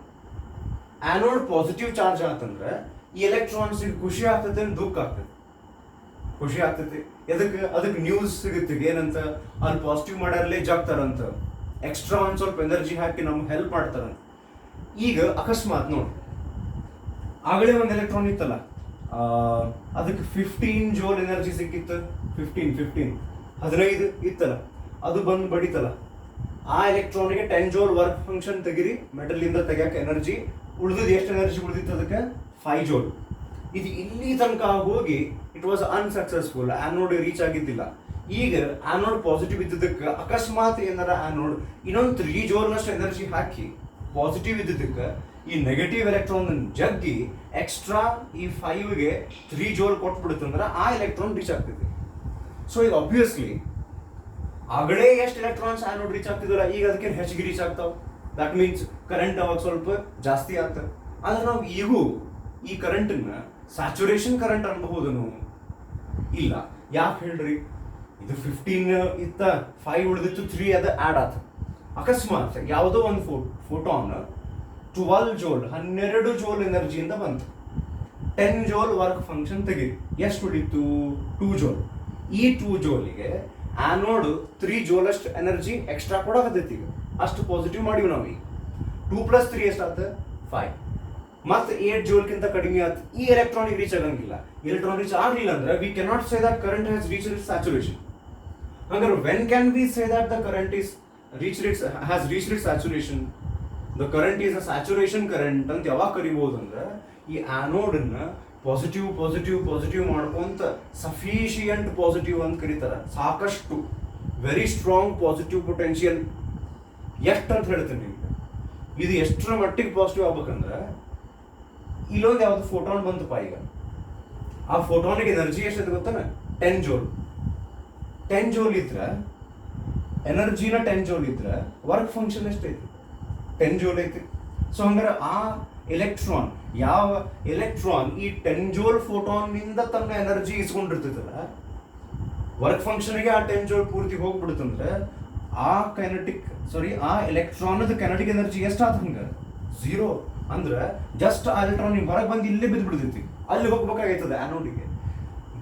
ಆ್ಯನೋಡ್ ಪಾಸಿಟಿವ್ ಚಾರ್ಜ್ ಆತಂದ್ರೆ ಈ ಎಲೆಕ್ಟ್ರಾನ್ಸ್ಗೆ ಖುಷಿ ಆಗ್ತದೆ, ದುಃಖ ಆಗ್ತದೆ. ಖುಷಿ ಆಗ್ತೈತಿ, ಅದಕ್ಕೆ ನ್ಯೂಸ್ ಸಿಗುತ್ತೆ ಏನಂತ, ಅಲ್ಲಿ ಪಾಸಿಟಿವ್ ಮಾಡ್ಯಾರಲ್ಲೇ ಜಾಗ್ತಾರಂತ, ಎಕ್ಸ್ಟ್ರಾ ಒಂದು ಸ್ವಲ್ಪ ಎನರ್ಜಿ ಹಾಕಿ ನಮ್ಗೆ ಹೆಲ್ಪ್ ಮಾಡ್ತಾರಂತ. ಈಗ ಅಕಸ್ಮಾತ್ ನೋಡಿ, ಆಗಲೇ ಒಂದು ಎಲೆಕ್ಟ್ರಾನ್ ಇತ್ತಲ್ಲ, ಅದಕ್ಕೆ 15 ಜೋಲ್ ಎನರ್ಜಿ ಸಿಕ್ಕಿತ್ತು. 15 ಇತ್ತಲ್ಲ, ಅದು ಬಂದು ಬಡಿತಲ್ಲ, ಆ ಎಲೆಕ್ಟ್ರಾನ್ಗೆ 10 ಜೋಲ್ ವರ್ಕ್ ಫಂಕ್ಷನ್ ತೆಗಿರಿ, ಮೆಟಲಿಂದ ತೆಗಿಯಕ್ಕೆ ಎನರ್ಜಿ ಉಳಿದಿದ್ದು. ಎಷ್ಟು ಎನರ್ಜಿ ಉಳಿದಿತ್ತು ಅದಕ್ಕೆ? 5 ಜೋಲ್. ಇದು ಇಲ್ಲಿ ತನಕ ಹೋಗಿ it was unsuccessful, anode reach ಆಗಿದ್ದಿಲ್ಲ. ಈಗ ಆ್ಯನೋಡ್ ಪಾಸಿಟಿವ್ ಇದ್ದಿದ್ದಕ್ಕೆ ಅಕಸ್ಮಾತ್ ಏನಾರ ಆ್ಯನೋಡ್ ಇನ್ನೊಂದು 3 ಜೋಲ್ನಷ್ಟು ಎನರ್ಜಿ ಹಾಕಿ ಪಾಸಿಟಿವ್ ಇದ್ದಿದ್ದಕ್ಕೆ ಈ ನೆಗೆಟಿವ್ ಎಲೆಕ್ಟ್ರಾನ್ ಜಗ್ಗಿ ಎಕ್ಸ್ಟ್ರಾ ಈ 5ಗೆ 3 ಜೋಲ್ ಕೊಟ್ಬಿಡುತ್ತಂದ್ರೆ ಆ ಎಲೆಕ್ಟ್ರಾನ್ ರೀಚ್ ಆಗ್ತೈತಿ. ಸೊ ಈಗ ಆಬ್ವಿಯಸ್ಲಿ ಆಗಲೇ ಎಷ್ಟು ಎಲೆಕ್ಟ್ರಾನ್ಸ್ ಆ್ಯನೋಡ್ ರೀಚ್ ಆಗ್ತಿದ್ವಲ್ಲ, ಈಗ ಅದಕ್ಕೆ ಹೆಚ್ಚಿಗೆ ರೀಚ್ ಆಗ್ತಾವೆ. ದಟ್ ಮೀನ್ಸ್ ಕರೆಂಟ್ ಅವಾಗ ಸ್ವಲ್ಪ ಜಾಸ್ತಿ ಆಗ್ತದೆ. ಆದ್ರೆ ನಾವು ಈಗೂ ಈ ಕರೆಂಟನ್ನ ಸ್ಯಾಚುರೇಷನ್ ಕರೆಂಟ್ ಅನ್ಬಹುದನು? ಇಲ್ಲ. ಯಾಕೆ ಹೇಳ್ರಿ, ಇದು 15 ಇತ್ತ, 5 ಉಳಿದಿತ್ತು, 3 ಅದು ಆ್ಯಡ್ ಆತ. ಅಕಸ್ಮಾತ್ ಯಾವುದೋ ಒಂದು ಫೋಟಾನ್ 12 ಜೋಲ್ 12 ಜೋಲ್ ಎನರ್ಜಿಯಿಂದ ಬಂತು, 10 ಜೋಲ್ ವರ್ಕ್ ಫಂಕ್ಷನ್ ತೆಗೀರಿ, ಎಷ್ಟು ಉಳಿತು? 2 ಜೋಲ್. ಈ 2 ಜೋಲಿಗೆ ಆ್ಯನೋಡ್ 3 ಜೋಲ್ ಅಷ್ಟು ಎನರ್ಜಿ ಎಕ್ಸ್ಟ್ರಾ ಕೊಡಕತ್ತೈತಿ. ಈಗ ಅಷ್ಟು ಪಾಸಿಟಿವ್ ಮಾಡಿವಿ ನಾವು. ಈಗ 2 + 3 ಎಷ್ಟಾತ? 5. ಮತ್ತೆ 8 ಜೋಲ್ಗಿಂತ ಕಡಿಮೆ ಆಯ್ತು. ಈ ಎಲೆಕ್ಟ್ರಾನಿಗೆ ರೀಚ್ ಆಗಂಗಿಲ್ಲ. ಎಲೆಕ್ಟ್ರಾನ್ ರೀಚ್ ಆಗಲಿಲ್ಲ ಅಂದ್ರೆ we cannot say that current has reached its saturation. ಹಂಗಾರೆ when can we say that the current has reached its saturation? The current is a saturation current ಅಂತ ಯಾವಾಗ ಕರಿಬಹುದು ಅಂದ್ರೆ, ಈ ಆ್ಯನೋಡನ್ನ ಪಾಸಿಟಿವ್ ಮಾಡ್ಕೊಂತ ಸಫಿಷಿಯಂಟ್ ಪಾಸಿಟಿವ್ ಅಂತ ಕರೀತಾರೆ. ಸಾಕಷ್ಟು ವೆರಿ ಸ್ಟ್ರಾಂಗ್ ಪಾಸಿಟಿವ್ ಪೊಟೆನ್ಷಿಯಲ್. ಎಷ್ಟು ಅಂತ ಹೇಳ್ತೀನಿ ನಿಮ್ಗೆ, ಇದು ಎಷ್ಟರ ಮಟ್ಟಿಗೆ ಪಾಸಿಟಿವ್ ಆಗ್ಬೇಕಂದ್ರೆ, ಇಲ್ಲೊಂದು ಯಾವ್ದು ಫೋಟಾನ್ ಬಂತಪ್ಪ. ಈಗ ಆ ಫೋಟಾನಿಗೆ ಎನರ್ಜಿ ಎಷ್ಟೈತೆ ಗೊತ್ತಾನ? 10 ಜೋಲ್. 10 ಜೋಲ್ ಇದ್ರೆ ಎನರ್ಜಿನ 10 ಜೋಲ್ ಇದ್ರೆ ವರ್ಕ್ ಫಂಕ್ಷನ್ ಎಷ್ಟೈತಿ? 10 ಜೋಲ್ ಐತಿ. ಸೊ ಹಂಗಾರೆ ಆ ಎಲೆಕ್ಟ್ರಾನ್, ಯಾವ ಎಲೆಕ್ಟ್ರಾನ್ ಈ 10 ಜೋಲ್ ಫೋಟಾನ್ ನಿಂದ ತನ್ನ ಎನರ್ಜಿ ಇಸ್ಕೊಂಡಿರ್ತೈತಲ್ಲ, ವರ್ಕ್ ಫಂಕ್ಷನ್ಗೆ ಆ 10 ಜೋಲ್ ಪೂರ್ತಿ ಹೋಗ್ಬಿಡುತ್ತಂದ್ರೆ ಆ ಎಲೆಕ್ಟ್ರಾನದ ಕೆನೆಟಿಕ್ ಎನರ್ಜಿ ಎಷ್ಟಾತ? ಹಂಗ 0. ಅಂದ್ರೆ ಜಸ್ಟ್ ಆ ಎಲೆಕ್ಟ್ರಾನ್ ಹೊರಗೆ ಬಂದು ಇಲ್ಲೇ ಬಿದ್ದು ಬಿಡ್ತೈತಿ, ಅಲ್ಲಿ ಹೋಗ್ಬೇಕಾಗೈತದೆ ಆ್ಯನೋಡಿಗೆ.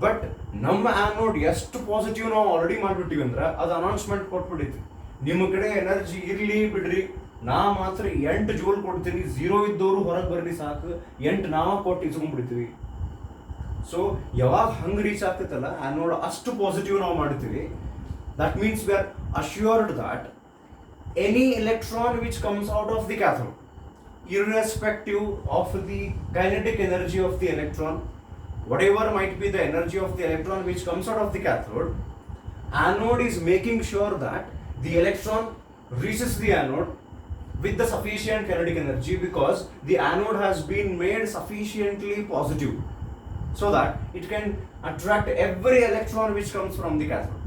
ಬಟ್ ನಮ್ಮ ಆ್ಯನೋಡ್ ಎಷ್ಟು ಪಾಸಿಟಿವ್ ನಾವು ಆಲ್ರೆಡಿ ಮಾಡಿಬಿಟ್ಟಿವಿ ಅಂದ್ರೆ ಅದು ಅನೌನ್ಸ್ಮೆಂಟ್ ಕೊಟ್ಬಿಡೈತಿ, ನಿಮ್ಮ ಕಡೆ ಎನರ್ಜಿ ಇರಲಿ ಬಿಡ್ರಿ, ನಾ ಮಾತ್ರ 8 ಜೋಲ್ ಕೊಡ್ತೀನಿ, 0 ಇದ್ದವರು ಹೊರಗೆ ಬರ್ರಿ ಸಾಕು, 8 ನಾವ ಕೊಟ್ಟು ಇಸ್ಕೊಂಡ್ಬಿಡ್ತೀವಿ. ಸೊ ಯಾವಾಗ ಹಂಗೆ ರೀಚ್ ಆಗ್ತೈತಲ್ಲ ಆ್ಯನೋಡ್, ಅಷ್ಟು ಪಾಸಿಟಿವ್ ನಾವು ಮಾಡ್ತೀವಿ. That means we are assured that any electron which comes out of the cathode, irrespective of the kinetic energy of the electron, whatever might be the energy of the electron which comes out of the cathode, anode is making sure that the electron reaches the anode with the sufficient kinetic energy, because the anode has been made sufficiently positive so that it can attract every electron which comes from the cathode.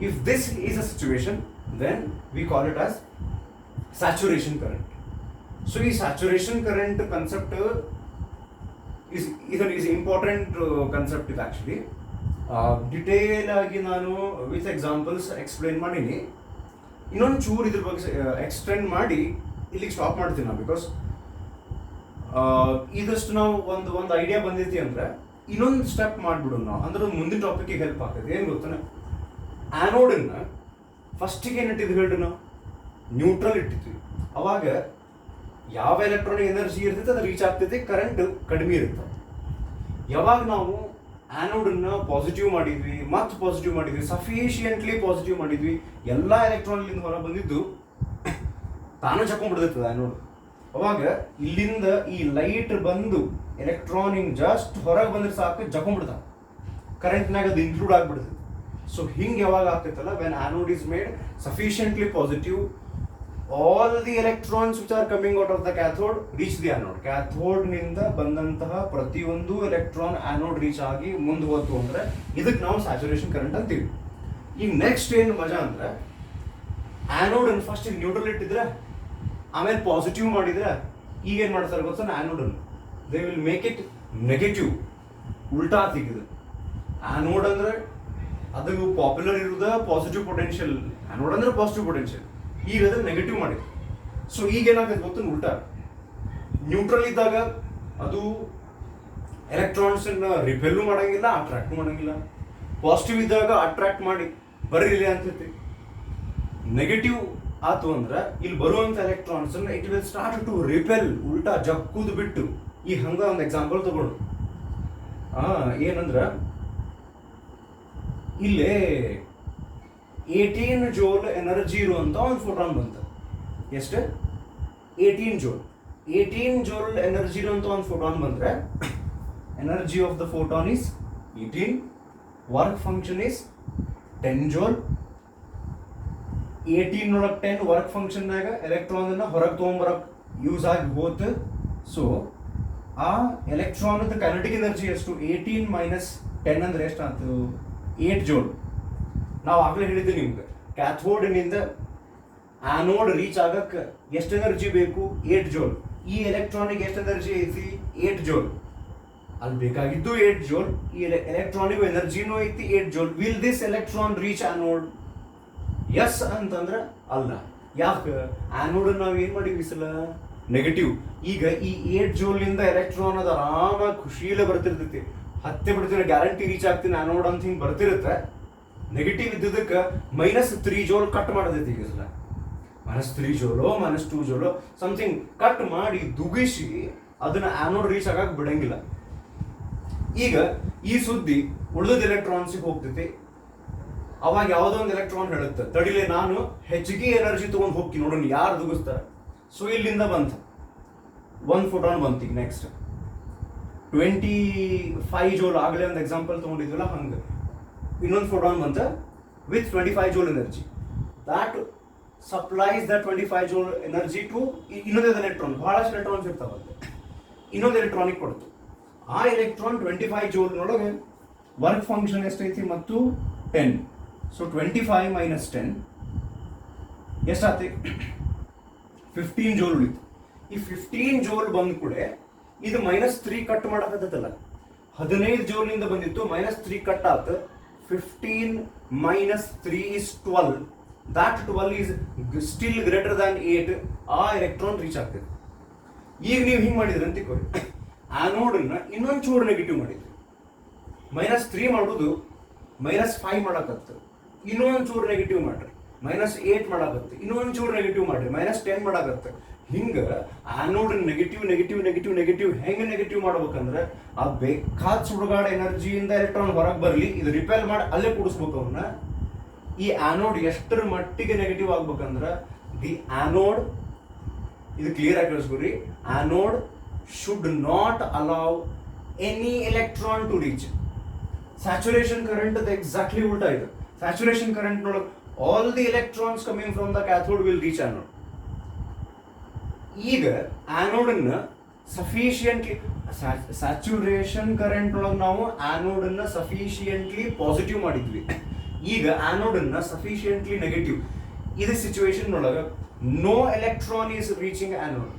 If this is a situation, then we call it as saturation current. So ಈ saturation current concept is important concept ಇದು actually. Detail ಆಗಿ ನಾನು with examples explain ಮಾಡೀನಿ. ಇನ್ನೊಂದು ಚೂರು ಇದ್ರ ಬಗ್ಗೆ extend ಮಾಡಿ ಇಲ್ಲಿಗೆ ಸ್ಟಾಪ್ ಮಾಡ್ತೀನಿ ನಾವು. ಬಿಕಾಸ್ ಇದಷ್ಟು ನಾವು ಒಂದು ಐಡಿಯಾ ಬಂದೈತಿ ಅಂದ್ರೆ ಇನ್ನೊಂದು ಸ್ಟೆಪ್ ಮಾಡಿಬಿಡೋಣ ನಾವು, ಅಂದ್ರೆ ಮುಂದಿನ ಟಾಪಿಕ್ಗೆ ಹೆಲ್ಪ್ ಆಗ್ತದೆ. ಏನು ಗೊತ್ತಾನೆ, ಆ್ಯನೋಡನ್ನ ಫಸ್ಟಿಗೆ ಏನಿಟ್ಟಿದ್ವಿ ಹೇಳ್ರಿ, ನಾವು ನ್ಯೂಟ್ರಲ್ ಇಟ್ಟಿದ್ವಿ. ಅವಾಗ ಯಾವ ಎಲೆಕ್ಟ್ರಾನಿಕ್ ಎನರ್ಜಿ ಇರ್ತೈತೆ ಅದು ರೀಚ್ ಆಗ್ತೈತಿ, ಕರೆಂಟ್ ಕಡಿಮೆ ಇರುತ್ತೆ. ಯಾವಾಗ ನಾವು ಆ್ಯನೋಡನ್ನ ಪಾಸಿಟಿವ್ ಮಾಡಿದ್ವಿ, ಮತ್ತೆ ಪಾಸಿಟಿವ್ ಮಾಡಿದ್ವಿ, ಸಫಿಷಿಯೆಂಟ್ಲಿ ಪಾಸಿಟಿವ್ ಮಾಡಿದ್ವಿ, ಎಲ್ಲ ಎಲೆಕ್ಟ್ರಾನ್ಲಿಂದ ಹೊರ ಬಂದಿದ್ದು ತಾನು ಜಕ್ಕೊಂಡ್ಬಿಡ್ತೈತದ ಆ್ಯನೋಡ್. ಅವಾಗ ಇಲ್ಲಿಂದ ಈ ಲೈಟ್ ಬಂದು ಎಲೆಕ್ಟ್ರಾನ್ ಹಿಂಗೆ ಜಸ್ಟ್ ಹೊರಗೆ ಬಂದ್ರೆ ಸಾಕು ಜಕ್ಕೊಂಡ್ಬಿಡ್ತಾನೆ. ಕರೆಂಟ್ನಾಗ ಅದು ಇನ್ಕ್ಲೂಡ್ ಆಗ್ಬಿಡ್ತದೆ. ಸೊ ಹಿಂಗೆ ಯಾವಾಗ ಆಗ್ತೈತಲ್ಲ, when anode is made sufficiently positive, all the electrons which are coming out of the cathode reach the anode. Cathode ನಿಂದ ಬಂದಂತಹ ಪ್ರತಿಯೊಂದು ಎಲೆಕ್ಟ್ರಾನ್ ಆನೋಡ್ ರೀಚ್ ಆಗಿ ಮುಂದೆ ಹೋಯ್ತು ಅಂದ್ರೆ ಇದಕ್ಕೆ ನಾವು ಸ್ಯಾಚುರೇಷನ್ ಕರೆಂಟ್ ಅಂತೀವಿ. ಈಗ ನೆಕ್ಸ್ಟ್ ಏನು ಮಜಾ ಅಂದ್ರೆ, ಆನೋಡ್ ಅನ್ನು ಫಸ್ಟ್ ನ್ಯೂಟ್ರಲ್ ಇಟ್ಟಿದ್ರೆ ಆಮೇಲೆ ಪಾಸಿಟಿವ್ ಮಾಡಿದ್ರೆ ಈಗ ಏನು ಮಾಡ್ತಾರೆ ಗೊತ್ತಾ, ಆನೋಡ್ ಅನ್ನು they will make it negative, ಉಲ್ಟಾ ತೆಗೆದು. ಆನೋಡ್ ಅಂದ್ರೆ ಅದು ಪಾಪ್ಯುಲರ್ ಇರುವುದ ಪಾಸಿಟಿವ್ ಪೊಟೆನ್ಷಿಯಲ್, ಆನೋಡ್ ಅಂದ್ರೆ ಪಾಸಿಟಿವ್ ಪೊಟೆನ್ಷಿಯಲ್, ಈಗ ಅದನ್ನ ನೆಗೆಟಿವ್ ಮಾಡಿದ್ರು. ಸೊ ಈಗ ಏನಾಗುತ್ತೆ ಗೊತ್ತು, ಉಲ್ಟಾ. ನ್ಯೂಟ್ರಲ್ ಇದ್ದಾಗ ಅದು ಎಲೆಕ್ಟ್ರಾನ್ಸ್ ರಿಪೆಲ್ಲು ಮಾಡಂಗಿಲ್ಲ, ಅಟ್ರಾಕ್ಟ್ ಮಾಡಂಗಿಲ್ಲ. ಪಾಸಿಟಿವ್ ಇದ್ದಾಗ ಅಟ್ರಾಕ್ಟ್ ಮಾಡಿ ಬರೀಲಿ ಅಂತೈತಿ. ನೆಗೆಟಿವ್ ಆತು ಅಂದ್ರೆ ಇಲ್ಲಿ ಬರುವಂತ electrons it will start to repel, ಉಲ್ಟಾ ಜಕ್ಕುದು ಬಿಟ್ಟು. ಈಗ ಹಂಗ ಒಂದು ಎಕ್ಸಾಂಪಲ್ ತಗೊಳ್ಳು. ಏನಂದ್ರ ಇಲ್ಲೇ 18 ಜೋಲ್ ಎನರ್ಜಿ ಇರುವಂತ ಒಂದು ಫೋಟಾನ್ ಬಂತು. ಎಷ್ಟು? 18 ಜೋಲ್. 18 ಜೋಲ್ ಎನರ್ಜಿ ಇರುವಂತ ಒಂದು ಫೋಟಾನ್ ಬಂದ್ರೆ energy of the photon is 18, work function is 10 ಜೋಲ್. 18 ಒಳಗೆ 10 ವರ್ಕ್ ಫಂಕ್ಷನ್ನಾಗ ಎಲೆಕ್ಟ್ರಾನ್ ಅನ್ನ ಹೊರಗೆ ತೊಗೊಂಬರಕ್ ಯೂಸ್ ಆಗಿ ಹೋತು. ಸೊ ಆ ಎಲೆಕ್ಟ್ರಾನ್ ಕೈನೆಟಿಕ್ ಎನರ್ಜಿ ಎಷ್ಟು? 18 ಮೈನಸ್ 10 ಅಂದ್ರೆ ಎಷ್ಟಾಯ್ತು? 8 ಜೋಲ್. ನಾವು ಆಗಲೇ ಹೇಳಿದ್ದೆ ನಿಮ್ಗೆ, ಕ್ಯಾಥೋಡ್ನಿಂದ ಆನೋಡ್ ರೀಚ್ ಆಗಕ್ಕೆ ಎಷ್ಟು ಎನರ್ಜಿ ಬೇಕು? 8 ಜೋಲ್. ಈ ಎಲೆಕ್ಟ್ರಾನಿಕ್ ಎಷ್ಟು ಎನರ್ಜಿ ಐತಿ? 8 ಜೋಲ್. ಅಲ್ಲಿ ಬೇಕಾಗಿದ್ದು 8 ಜೋಲ್, ಈ ಎಲೆಕ್ಟ್ರಾನಿಕ್ ಎನರ್ಜಿನೂ ಐತಿ 8 joule. Will this electron reach anode? Yes ಅಂತಂದ್ರೆ ಅಲ್ಲ. ಯಾಕೆ? ಆನೋಡ್ ನಾವು ಏನ್ ಮಾಡಿವಿ ಈ ಸಲ? ನೆಗೆಟಿವ್. ಈಗ ಈ 8 ಜೋಲ್ ನಿಂದ ಎಲೆಕ್ಟ್ರಾನ್ ಅದು ಆರಾಮಾಗಿ ಖುಷಿಯಲ್ಲೇ ಬರ್ತಿರ್ತೈತಿ, ಹತ್ತೆ ಬಿಡ್ತೀನಿ, ಗ್ಯಾರಂಟಿ ರೀಚ್ ಆಗ್ತೀನಿ ಆನೋಡ್ ಅಂತ ಹಿಂಗೆ ಬರ್ತಿರುತ್ತೆ. Negative ಇದ್ದದಕ್ಕೆ -3 ಜೋಲ್ cut ಮಾಡದೈತಿ. ಈಗ ಸಲ -3 ಜೋಲೋ -2 ಜೋಲೋ ಸಮಥಿಂಗ್ ಕಟ್ ಮಾಡಿ ದುಗಿಸಿ ಅದನ್ನ ಆನೋಡ್ ರೀಚ್ ಆಗಕ್ಕೆ ಬಿಡಂಗಿಲ್ಲ. ಈಗ ಈ ಸುದ್ದಿ ಉಳಿದ ಎಲೆಕ್ಟ್ರಾನ್ಸಿಗೆ ಹೋಗ್ತೈತಿ. ಅವಾಗ ಯಾವುದೋ ಒಂದು ಎಲೆಕ್ಟ್ರಾನ್ ಹೇಳುತ್ತೆ, ತಡಿಲೆ ನಾನು ಹೆಚ್ಚಿಗೆ ಎನರ್ಜಿ ತಗೊಂಡು ಹೋಗ್ತೀನಿ, ನೋಡೋಣ ಯಾರು ದುಗಿಸ್ತಾರೆ. ಸೊ ಇಲ್ಲಿಂದ ಬಂತ ಒಂದು ಫೋಟಾನ್ ಬಂತು. ಈಗ ನೆಕ್ಸ್ಟ್ 25 ಜೋಲ್, ಆಗಲೇ ಒಂದು ಎಕ್ಸಾಂಪಲ್ ತಗೊಂಡಿದ್ವಲ್ಲ ಹಂಗೆ ಇನ್ನೊಂದು ಫೋಟಾನ್ ಬಂತ with 25 joule energy. That supplies the 25 joule energy to ಇನ್ನೊಂದು ಎಲೆಕ್ಟ್ರಾನ್. ಬಹಳಷ್ಟು ಎಲೆಕ್ಟ್ರಾನ್ಸ್ ಇರ್ತಾವಂತೆ, ಇನ್ನೊಂದು ಎಲೆಕ್ಟ್ರಾನಿಕ್ ಕೊಡ್ತು. ಆ ಎಲೆಕ್ಟ್ರಾನ್ 25 ಜೋಲ್ನೊಳಗೆ ವರ್ಕ್ ಫಂಕ್ಷನ್ ಎಷ್ಟೈತಿ ಮತ್ತು 10. So 25 minus 10 ಎಷ್ಟಾಗ್ತಿ? 15 ಜೋಲ್ ಉಳಿತು. ಈ 15 ಜೋಲ್ ಬಂದ ಕೂಡ ಇದು -3 ಕಟ್ ಮಾಡಕತ್ತಲ್ಲ, 15 ಜೋಲ್ನಿಂದ ಬಂದಿತ್ತು, -3 ಕಟ್ ಆತ. 15 minus 3 is 12. That 12 is still greater than 8. ಆ ಎಲೆಕ್ಟ್ರಾನ್ ರೀಚ್ ಆಗ್ತದೆ. ಈಗ ನೀವು ಹಿಂಗೆ ಮಾಡಿದ್ರಿ ಅಂತ ತಿಳ್ಕೊಳ್ಳಿ, ಆನೋಡನ್ನ ಇನ್ನೊಂದು ಚೂರು ನೆಗೆಟಿವ್ ಮಾಡಿದ್ರಿ. -3 ಮಾಡೋದು -5 ಮಾಡಕತ್ತ, ಇನ್ನೊಂದು ಚೂರು ನೆಗೆಟಿವ್ ಮಾಡ್ರಿ. -8 ಮಾಡಕತ್ತ, ಇನ್ನೊಂದು ಚೂರು ನೆಗೆಟಿವ್ ಮಾಡ್ರಿ. -10 ಮಾಡಕತ್ತ. ಹಿಂಗೆ anode negative negative negative negative ಹೆಂಗೆ ನೆಗೆಟಿವ್ ಮಾಡ್ಬೇಕಂದ್ರೆ ಆ ಬೇಕಾದ ಸುಡುಗಾಡ ಎನರ್ಜಿಯಿಂದ ಎಲೆಕ್ಟ್ರಾನ್ ಹೊರಗೆ ಬರಲಿ, ಇದು ರಿಪೆಲ್ ಮಾಡಿ ಅಲ್ಲೇ ಕೂಡಿಸ್ಬೇಕು ಅವನ್ನ. ಈ ಆನೋಡ್ ಎಷ್ಟರ ಮಟ್ಟಿಗೆ ನೆಗೆಟಿವ್ ಆಗ್ಬೇಕಂದ್ರೆ ದಿ ಆನೋಡ್, ಇದು ಕ್ಲಿಯರ್ ಆಗಿ ಕೇಳಿಸ್ಕೊರಿ, anode should not allow any electron to reach. Saturation current exactly ಉಲ್ಟಾ ಇದೆ. ಸ್ಯಾಚುರೇಷನ್ ಕರೆಂಟ್ ನೊಳಗೆ all the electrons coming from the cathode will reach anode. ಈಗ ಆನೋಡನ್ನ ಸಫಿಷಿಯಂಟ್ಲಿ ಸ್ಯಾಚುರೇಷನ್ ಕರೆಂಟ್ ಒಳಗೆ ನಾವು ಆನೋಡನ್ನ ಸಫಿಷಿಯಂಟ್ಲಿ ಪಾಸಿಟಿವ್ ಮಾಡಿದ್ವಿ. ಈಗ ಆನೋಡನ್ನ ಸಫಿಷಿಯಂಟ್ಲಿ ನೆಗೆಟಿವ್. ಇದು ಸಿಚುವೇಶನ್ ಒಳಗೆ no electron is reaching anode.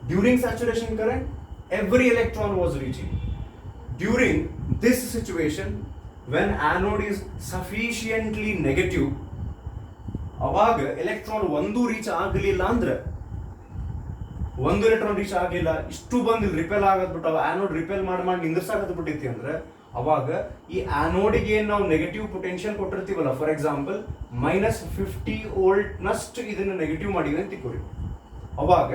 During saturation current every electron was reaching. During this situation when anode is sufficiently negative, ಅವಾಗ ಎಲೆಕ್ಟ್ರಾನ್ ಒಂದು ರೀಚ್ ಆಗಲಿಲ್ಲ ಅಂದ್ರೆ, ಒಂದು ಎಲೆಕ್ಟ್ರಾನ್ ರೀಚ್ ಆಗಲಿಲ್ಲ, ಇಷ್ಟು ಬಂದು ರಿಪೆಲ್ ಆಗದ್ಬಿಟ್ಟು ಆನೋಡ್ ರಿಪೆಲ್ ಮಾಡಿ ನಿಂದ್ರಸಾಕತ್ಬಿಟ್ಟೈತಿ ಅಂದ್ರೆ ಅವಾಗ ಈ ಆನೋಡಿಗೆ ನಾವು ನೆಗೆಟಿವ್ ಪೊಟೆನ್ಷಿಯಲ್ ಕೊಟ್ಟಿರ್ತೀವಲ್ಲ, ಫಾರ್ ಎಕ್ಸಾಂಪಲ್ -50 ವೋಲ್ಟ್ ನಷ್ಟು ಇದನ್ನ ನೆಗೆಟಿವ್ ಮಾಡಿವಿ ಅಂತ ತಿಳ್ಕೊಳ್ಳಿ. ಅವಾಗ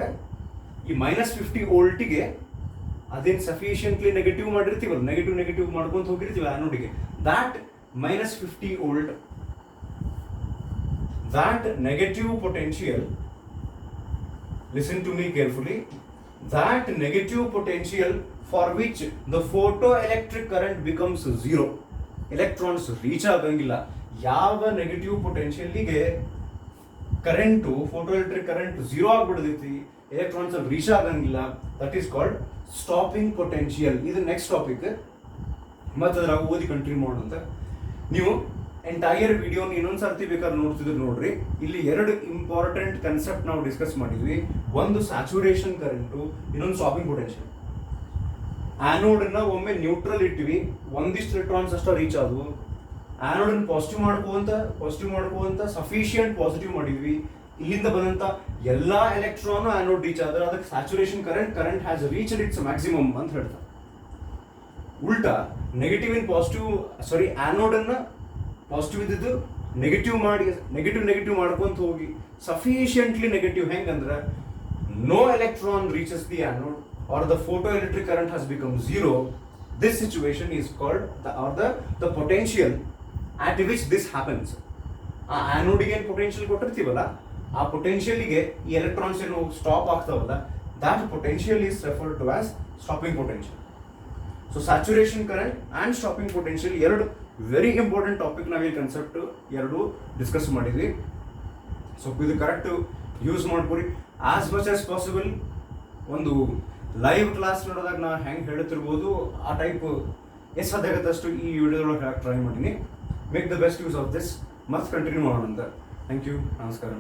ಈ -50 ವೋಲ್ಟಿಗೆ ಅದೇನು ಸಫಿಷಿಯಂಟ್ಲಿ ನೆಗೆಟಿವ್ ಮಾಡಿರ್ತೀವಲ್ಲ, ನೆಗೆಟಿವ್ ನೆಗೆಟಿವ್ ಮಾಡ್ಕೊಂತ ಹೋಗಿರ್ತೀವಿ ಆನೋಡಿಗೆ, ದಾಟ್ -50 volt, that negative potential, listen to me carefully, that negative potential for which the photoelectric current becomes 0. Electrons reach ಆಗಂಗಿಲ್ಲ, ಯಾವ ನೆಗೆಟಿವ್ ಪೊಟೆನ್ಷಿಯಲ್ಗೆ current photo electric current zero ಆಗ್ಬಿಡ್ತೈತಿ, ಎಲೆಕ್ಟ್ರಾನ್ಸ್ ಅಲ್ಲಿ ರೀಚ್ ಆಗಂಗಿಲ್ಲ, that is called stopping potential. ಇದು next topic, ಮತ್ತೆ ಅದ್ರಾಗ ಓದಿ ಕಂಟಿನ್ಯೂ ಮಾಡೋಂತ. ನೀವು ಎಂಟೈರ್ ವಿಡಿಯೋನ ಇನ್ನೊಂದು ಸರ್ತಿ ಬೇಕಾದ್ರೆ ನೋಡ್ತಿದ್ರು ನೋಡ್ರಿ. ಇಲ್ಲಿ ಎರಡು ಇಂಪಾರ್ಟೆಂಟ್ ಕನ್ಸೆಪ್ಟ್ ನಾವು ಡಿಸ್ಕಸ್ ಮಾಡಿದ್ವಿ. ಒಂದು ಸ್ಯಾಚುರೇಷನ್ ಕರೆಂಟು, ಇನ್ನೊಂದು ಸ್ಟಾಪಿಂಗ್ ಪೊಟೆನ್ಷಿಯಲ್. ಆ್ಯನೋಡನ್ನ ಒಮ್ಮೆ ನ್ಯೂಟ್ರಲ್ ಇಟ್ಟಿವಿ, ಒಂದಿಷ್ಟು ಎಲೆಕ್ಟ್ರಾನ್ಸ್ ಅಷ್ಟ ರೀಚ್ ಆದವು. ಆ್ಯನೋಡನ್ನ ಪಾಸಿಟಿವ್ ಮಾಡ್ಕೋವಂತ ಸಫಿಷಿಯಂಟ್ ಪಾಸಿಟಿವ್ ಮಾಡಿದ್ವಿ. ಇಲ್ಲಿಂದ ಬಂದಂತ ಎಲ್ಲಾ ಎಲೆಕ್ಟ್ರಾನ್ ಆ್ಯನೋಡ್ ರೀಚ್ ಆದ್ರೆ ಅದಕ್ಕೆ saturation current has reached its maximum ಅಂತ ಹೇಳ್ತಾರೆ. ಉಲ್ಟಾ ನೆಗೆಟಿವ್ ಇನ್ ಪಾಸಿಟಿವ್ ಆ್ಯನೋಡ್ ಅನ್ನ ಪಾಸಿಟಿವ್ ಇದ್ದಿದ್ದು ನೆಗೆಟಿವ್ ಮಾಡ್ಕೊಂತ ಹೋಗಿ ಸಫಿಷಿಯಂಟ್ಲಿ ನೆಗೆಟಿವ್. ಹೆಂಗಂದ್ರೆ no electron reaches the anode or the photoelectric current has become zero. This situation is called the potential at which this happens. ಆ ಆ್ಯನೋಡಿಗೆ ಏನು ಪೊಟೆನ್ಷಿಯಲ್ ಕೊಟ್ಟಿರ್ತೀವಲ್ಲ, ಆ ಪೊಟೆನ್ಷಿಯಲ್ಗೆ ಈ electrons ಏನು stop ಆಗ್ತಾವಲ್ಲ, that potential is referred to as stopping potential. So saturation current and stopping potential ಎರಡು very important topic. ನಾವಿಲ್ಲಿ concept ಎರಡು discuss ಮಾಡಿದ್ವಿ. So ಇದು ಕರೆಕ್ಟ್ ಯೂಸ್ ಮಾಡ್ಕೊರಿ ಆಸ್ ಮಚ್ ಆಸ್ ಪಾಸಿಬಲ್. ಒಂದು ಲೈವ್ ಕ್ಲಾಸ್ ನೋಡಿದಾಗ ನಾ ಹೆಂಗೆ ಹೇಳ್ತಿರ್ಬೋದು ಆ ಟೈಪ್ ಎಷ್ಟು ಸಾಧ್ಯ ಆಗುತ್ತೆ ಅಷ್ಟು ಈ ವಿಡಿಯೋದೊಳಗೆ ಹೇಳಕ್ಕೆ ಟ್ರೈ ಮಾಡೀನಿ. Make the best use of this. ಮತ್ತೆ ಕಂಟಿನ್ಯೂ ಮಾಡೋಣ ಅಂತ. ಥ್ಯಾಂಕ್ ಯು, ನಮಸ್ಕಾರ.